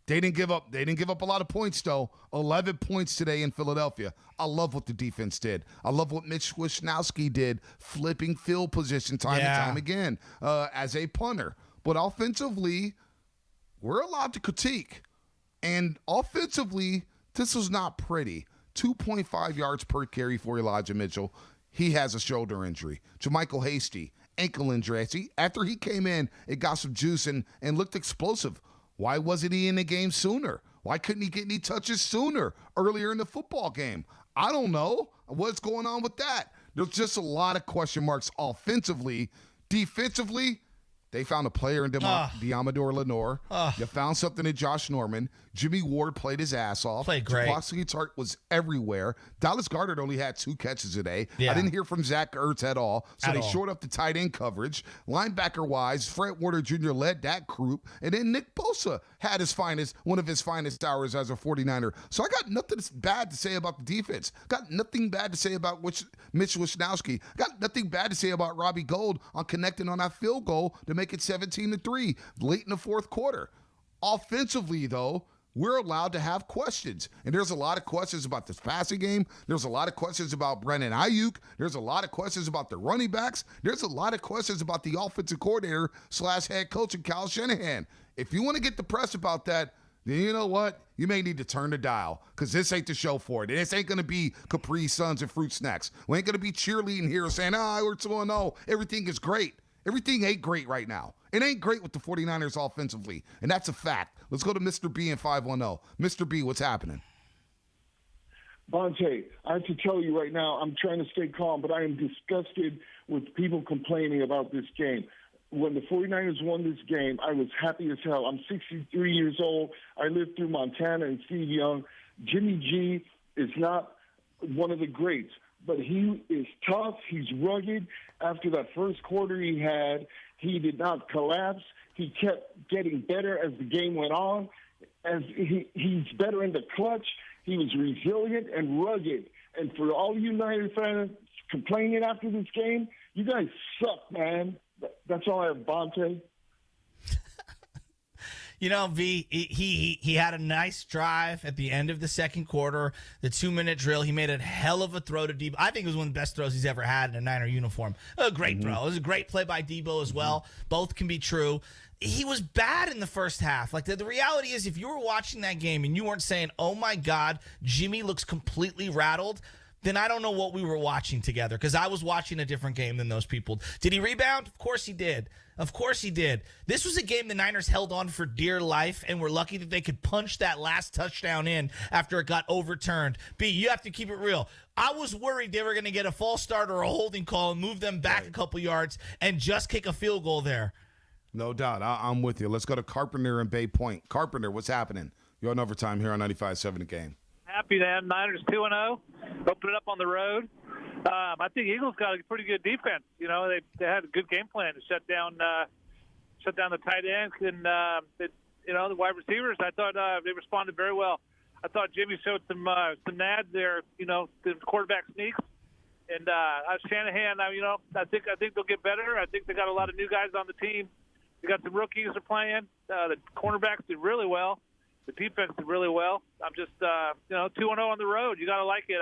They didn't give up a lot of points, though. 11 points today in Philadelphia. I love what the defense did. I love what Mitch Wishnowsky did, flipping field position time and time again as a punter. But offensively, we're allowed to critique. And offensively, this was not pretty. 2.5 yards per carry for Elijah Mitchell. He has a shoulder injury. JaMychal Hasty, ankle injury. After he came in, it got some juice and looked explosive. Why wasn't he in the game sooner? Why couldn't he get any touches sooner, earlier in the football game? I don't know. What's going on with that? There's just a lot of question marks offensively. Defensively, they found a player in Diamador Lenore. You found something in Josh Norman. Jimmy Ward played his ass off. Played great. Jaquan Tart was everywhere. Dallas Goedert only had 2 catches today. Yeah. I didn't hear from Zach Ertz at all. So At they all. shored up the tight end coverage. Linebacker-wise, Fred Warner Jr. led that group. And then Nick Bosa had one of his finest hours as a 49er. So I got nothing bad to say about the defense. Got nothing bad to say about Mitch Wishnowsky. Got nothing bad to say about Robbie Gould on connecting on that field goal to make it 17-3 late in the fourth quarter. Offensively, though, we're allowed to have questions. And there's a lot of questions about this passing game. There's a lot of questions about Brandon Ayuk. There's a lot of questions about the running backs. There's a lot of questions about the offensive coordinator / head coach and Kyle Shanahan. If you want to get depressed about that, then you know what? You may need to turn the dial because this ain't the show for it. This ain't going to be Capri Suns and fruit snacks. We ain't going to be cheerleading here saying, we're 2-0. Everything is great. Everything ain't great right now. It ain't great with the 49ers offensively, and that's a fact. Let's go to Mr. B in 510. Mr. B, what's happening? Bonta, I have to tell you right now, I'm trying to stay calm, but I am disgusted with people complaining about this game. When the 49ers won this game, I was happy as hell. I'm 63 years old. I lived through Montana and Steve Young. Jimmy G is not one of the greats, but he is tough. He's rugged. After that first quarter he had, he did not collapse. He kept getting better as the game went on. As he's better in the clutch. He was resilient and rugged. And for all you United fans complaining after this game, you guys suck, man. That's all I have, Bonta. You know, V, he had a nice drive at the end of the second quarter, the 2-minute drill. He made a hell of a throw to Debo. I think it was one of the best throws he's ever had in a Niner uniform. A great throw. It was a great play by Debo as well. Both can be true. He was bad in the first half. Like the reality is, if you were watching that game and you weren't saying, oh, my God, Jimmy looks completely rattled, then I don't know what we were watching together because I was watching a different game than those people. Did he rebound? Of course he did. Of course he did. This was a game the Niners held on for dear life and were lucky that they could punch that last touchdown in after it got overturned. B, you have to keep it real. I was worried they were going to get a false start or a holding call and move them back a couple yards and just kick a field goal there. No doubt. I'm with you. Let's go to Carpenter and Bay Point. Carpenter, what's happening? You're on overtime here on 95.7 The Game. Happy to have Niners 2-0, open it up on the road. I think Eagles got a pretty good defense. You know, they had a good game plan to shut down the tight ends and the wide receivers. I thought they responded very well. I thought Jimmy showed some nads there. You know, the quarterback sneaks. And Shanahan, I think they'll get better. I think they got a lot of new guys on the team. They got some rookies are playing. The cornerbacks did really well. The defense did really well. I'm just 2-0 on the road. You got to like it.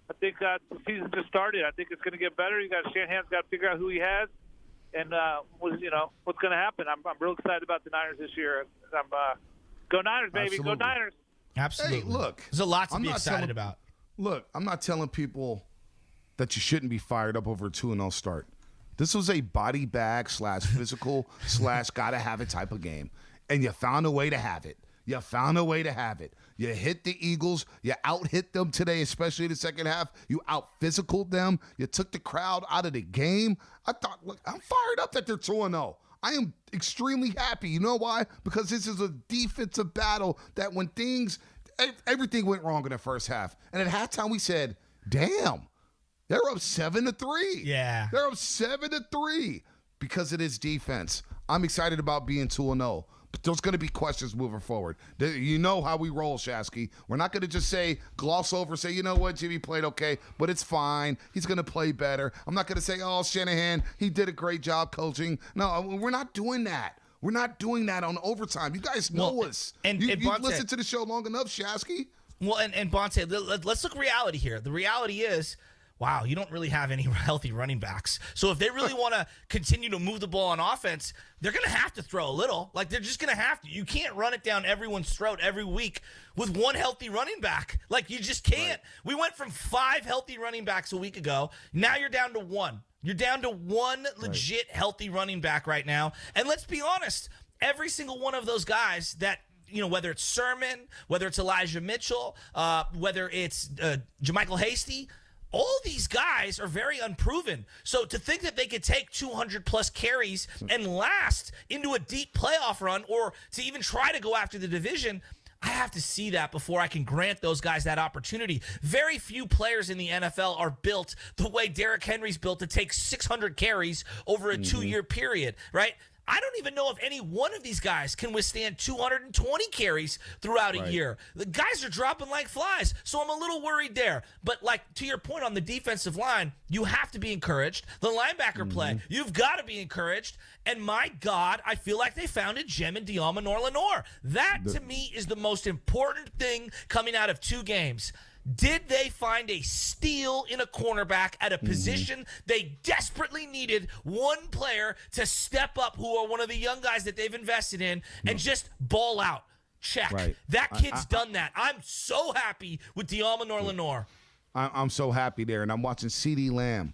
I think the season just started. I think it's going to get better. Shanahan's got to figure out who he has and what's going to happen. I'm real excited about the Niners this year. Go Niners, baby. Absolutely. Go Niners. Absolutely. Hey, look. There's a lot to be excited about. Look, I'm not telling people that you shouldn't be fired up over a 2-0 start. This was a body bag / physical / gotta have it type of game. And you found a way to have it. You found a way to have it. You hit the Eagles. You out-hit them today, especially in the second half. You out-physicaled them. You took the crowd out of the game. I'm fired up that they're 2-0. I am extremely happy. You know why? Because this is a defensive battle that when everything went wrong in the first half. And at halftime we said, damn, they're up 7-3. Yeah. They're up 7-3 because of this defense. I'm excited about being 2-0. But there's going to be questions moving forward. You know how we roll, Shasky. We're not going to just gloss over, say, you know what, Jimmy played okay, but it's fine. He's going to play better. I'm not going to say, oh, Shanahan, he did a great job coaching. No, we're not doing that. We're not doing that on overtime. You guys know us. And you Bonta, listened to the show long enough, Shasky. Well, and Bonta, let's look reality here. The reality is, wow, you don't really have any healthy running backs. So if they really want to continue to move the ball on offense, they're going to have to throw a little. Like, they're just going to have to. You can't run it down everyone's throat every week with one healthy running back. Like, you just can't. Right. We went from 5 healthy running backs a week ago. Now you're down to 1. You're down to 1 legit healthy running back right now. And let's be honest, every single one of those guys that, whether it's Sermon, whether it's Elijah Mitchell, whether it's Jermichael Hasty, all these guys are very unproven. So to think that they could take 200-plus carries and last into a deep playoff run or to even try to go after the division, I have to see that before I can grant those guys that opportunity. Very few players in the NFL are built the way Derrick Henry's built to take 600 carries over a 2-year period, right? I don't even know if any one of these guys can withstand 220 carries throughout a year. The guys are dropping like flies, so I'm a little worried there. But, to your point on the defensive line, you have to be encouraged. The linebacker play, you've got to be encouraged. And, my God, I feel like they found a gem in Diamanor. That, to me, is the most important thing coming out of 2 games. Did they find a steal in a cornerback at a position they desperately needed one player to step up, who are one of the young guys that they've invested in, and just ball out? Check. Right. That kid's done that. I'm so happy with Diamanor. I'm so happy there, and I'm watching CeeDee Lamb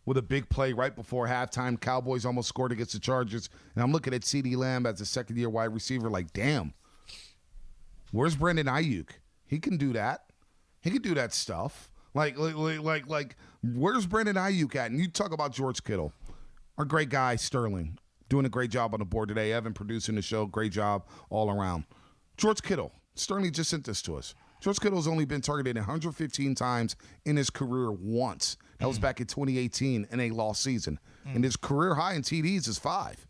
with a big play right before halftime. Cowboys almost scored against the Chargers, and I'm looking at CeeDee Lamb as a second-year wide receiver like, damn, where's Brandon Ayuk? He can do that. He could do that stuff. Like, where's Brandon Ayuk at? And you talk about George Kittle, our great guy, Sterling, doing a great job on the board today. Evan producing the show, great job all around. George Kittle, Sterling just sent this to us. George Kittle's only been targeted 115 times in his career once. That was back in 2018 in a lost season. And his career high in TDs is 5.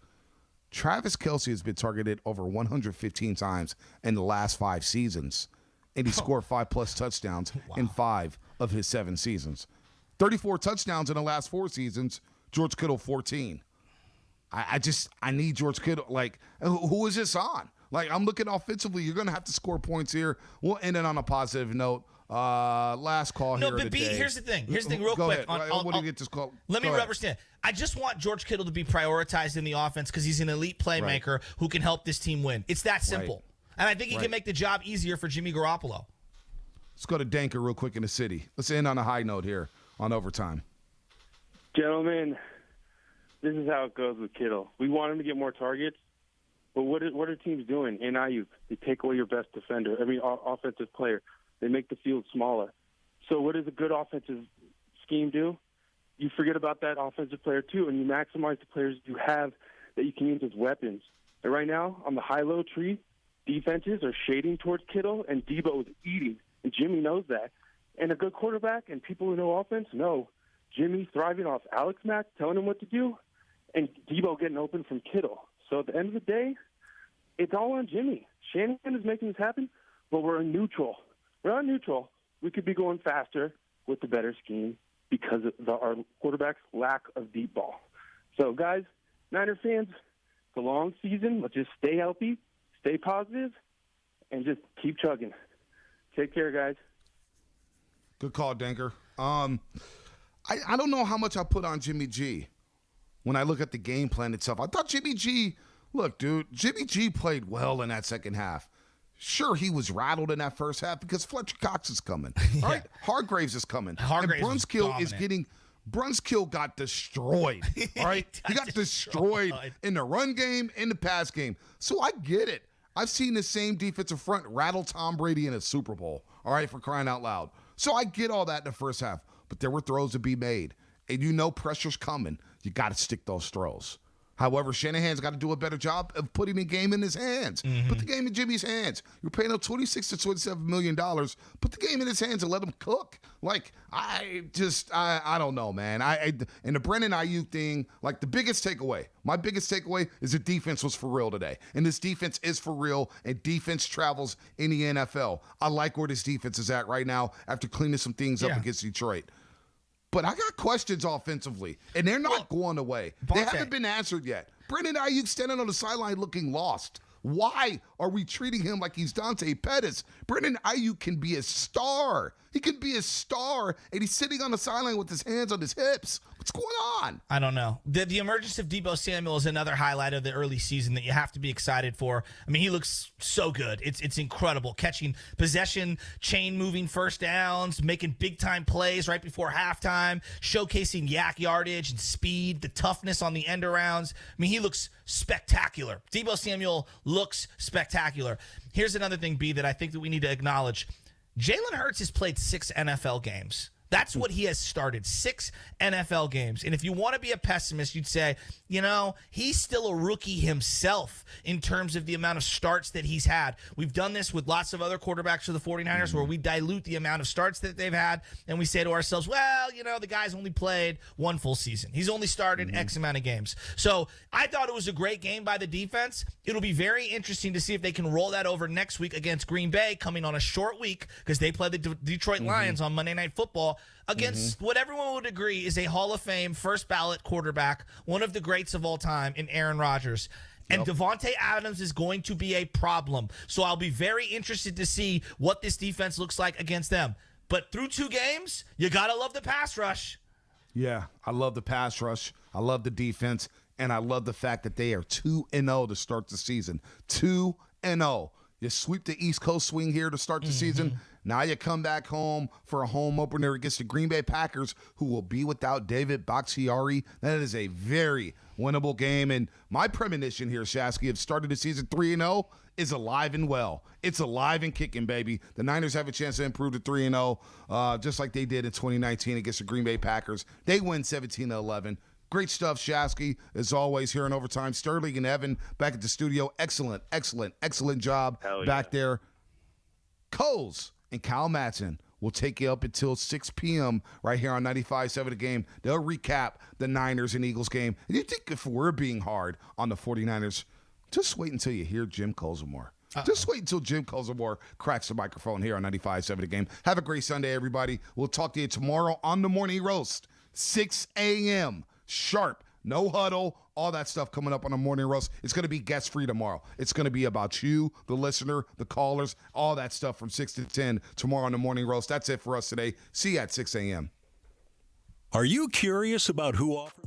Travis Kelce has been targeted over 115 times in the last 5 seasons. And he scored 5+ touchdowns in 5 of his 7 seasons. 34 touchdowns in the last 4 seasons. George Kittle, 14. I need George Kittle. Like, who is this on? Like, I'm looking offensively. You're going to have to score points here. We'll end it on a positive note. Last call here. No, but here's the thing. Here's the thing real quick. What do you get this call? Let me rubber stamp. I just want George Kittle to be prioritized in the offense because he's an elite playmaker who can help this team win. It's that simple. Right. And I think he can make the job easier for Jimmy Garoppolo. Let's go to Danker real quick in the city. Let's end on a high note here on overtime. Gentlemen, this is how it goes with Kittle. We want him to get more targets, but what are teams doing in Ayuk? They take away your best defender, offensive player. They make the field smaller. So what does a good offensive scheme do? You forget about that offensive player too, and you maximize the players you have that you can use as weapons. And right now, on the high-low tree, defenses are shading towards Kittle, and Debo is eating, and Jimmy knows that. And a good quarterback and people who know offense know Jimmy's thriving off Alex Mack telling him what to do, and Debo getting open from Kittle. So at the end of the day, it's all on Jimmy. Shanahan is making this happen, but we're in neutral. We're on neutral. We could be going faster with the better scheme because of our quarterback's lack of deep ball. So, guys, Niner fans, it's a long season. Let's just stay healthy, stay positive, and just keep chugging. Take care, guys. Good call, Danker. I don't know how much I put on Jimmy G when I look at the game plan itself. I thought Jimmy G played well in that second half. Sure, he was rattled in that first half because Fletcher Cox is coming. All right, Hargraves is coming. Hargraves and Brunskill got destroyed. All right, he got destroyed in the run game, in the pass game. So I get it. I've seen the same defensive front rattle Tom Brady in a Super Bowl. All right, for crying out loud. So I get all that in the first half, but there were throws to be made, and you know pressure's coming. You got to stick those throws. However, Shanahan's got to do a better job of putting the game in his hands. Put the game in Jimmy's hands. You're paying him $26 to $27 million. Put the game in his hands and let him cook. Like, I don't know, man. And the Brennan Ayuk thing, like the biggest takeaway, my biggest takeaway is the defense was for real today. And this defense is for real, and defense travels in the NFL. I like where this defense is at right now after cleaning some things up against Detroit. But I got questions offensively, and they're not going away. They haven't been answered yet. Brendan Ayuk standing on the sideline looking lost. Why are we treating him like he's Dante Pettis? Brendan Ayuk can be a star. He can be a star, and he's sitting on the sideline with his hands on his hips. What's going on? I don't know. The emergence of Deebo Samuel is another highlight of the early season that you have to be excited for. I mean, he looks so good. It's incredible. Catching possession, chain-moving first downs, making big-time plays right before halftime, showcasing yak yardage and speed, the toughness on the end-arounds. I mean, he looks spectacular. Deebo Samuel looks spectacular. Here's another thing, B, that I think that we need to acknowledge. Jalen Hurts has played 6 NFL games. That's what he has started, 6 NFL games. And if you want to be a pessimist, you'd say, you know, he's still a rookie himself in terms of the amount of starts that he's had. We've done this with lots of other quarterbacks for the 49ers where we dilute the amount of starts that they've had, and we say to ourselves, well, you know, the guy's only played 1 full season. He's only started X amount of games. So I thought it was a great game by the defense. It'll be very interesting to see if they can roll that over next week against Green Bay, coming on a short week because they play the Detroit Lions on Monday Night Football against what everyone would agree is a Hall of Fame first ballot quarterback, one of the greats of all time in Aaron Rodgers. And Devontae Adams is going to be a problem. So I'll be very interested to see what this defense looks like against them. But through 2 games, you got to love the pass rush. Yeah, I love the pass rush. I love the defense. And I love the fact that they are 2-0 to start the season. 2-0. You sweep the East Coast swing here to start the season. Now you come back home for a home opener against the Green Bay Packers, who will be without David Bakhtiari. That is a very winnable game. And my premonition here, Shasky, of starting the season 3-0 is alive and well. It's alive and kicking, baby. The Niners have a chance to improve to 3-0, just like they did in 2019 against the Green Bay Packers. They win 17-11. Great stuff, Shasky, as always, here in overtime. Sterling and Evan back at the studio. Excellent job back there. Coles and Kyle Madsen will take you up until 6 p.m. right here on 95.7 The Game. They'll recap the Niners and Eagles game. And you think if we're being hard on the 49ers, just wait until you hear Jim Colzamore. Just wait until Jim Colzamore cracks the microphone here on 95.7 The Game. Have a great Sunday, everybody. We'll talk to you tomorrow on the Morning Roast, 6 a.m. sharp. No huddle, all that stuff coming up on the Morning Roast. It's going to be guest-free tomorrow. It's going to be about you, the listener, the callers, all that stuff from 6 to 10 tomorrow on the Morning Roast. That's it for us today. See you at 6 a.m. Are you curious about who offers